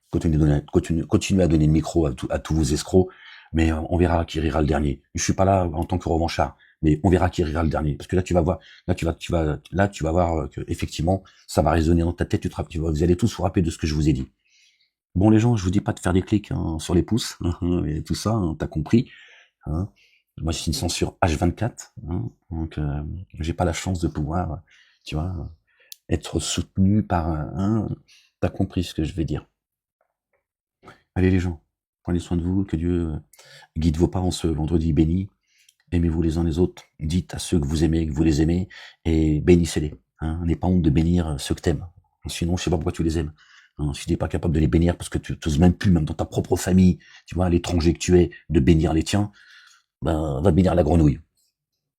S1: Continuez à donner le micro à tous vos escrocs, mais on verra qui rira le dernier. Je suis pas là en tant que revanchard, mais on verra qui rira le dernier. Parce que là, tu vas voir, tu vas voir que effectivement, ça va résonner dans ta tête. Vous allez tous vous rappeler de ce que je vous ai dit. Bon, les gens, je vous dis pas de faire des clics hein, sur les pouces et tout ça. Hein, t'as compris. Hein. Moi, je suis une censure H24, hein, donc j'ai pas la chance de pouvoir, tu vois, être soutenu par un. T'as compris ce que je vais dire. Allez les gens, Prenez soin de vous, que Dieu guide vos pas en ce vendredi béni. Aimez-vous les uns les autres, dites à ceux que vous aimez, que vous les aimez, et bénissez-les. Hein. N'aie pas honte de bénir ceux que t'aimes. Sinon, je sais pas pourquoi tu les aimes. Hein. Si t'es pas capable de les bénir, parce que tu n'oses même plus, même dans ta propre famille, tu vois, à l'étranger que tu es, de bénir les tiens, ben, va bénir la grenouille.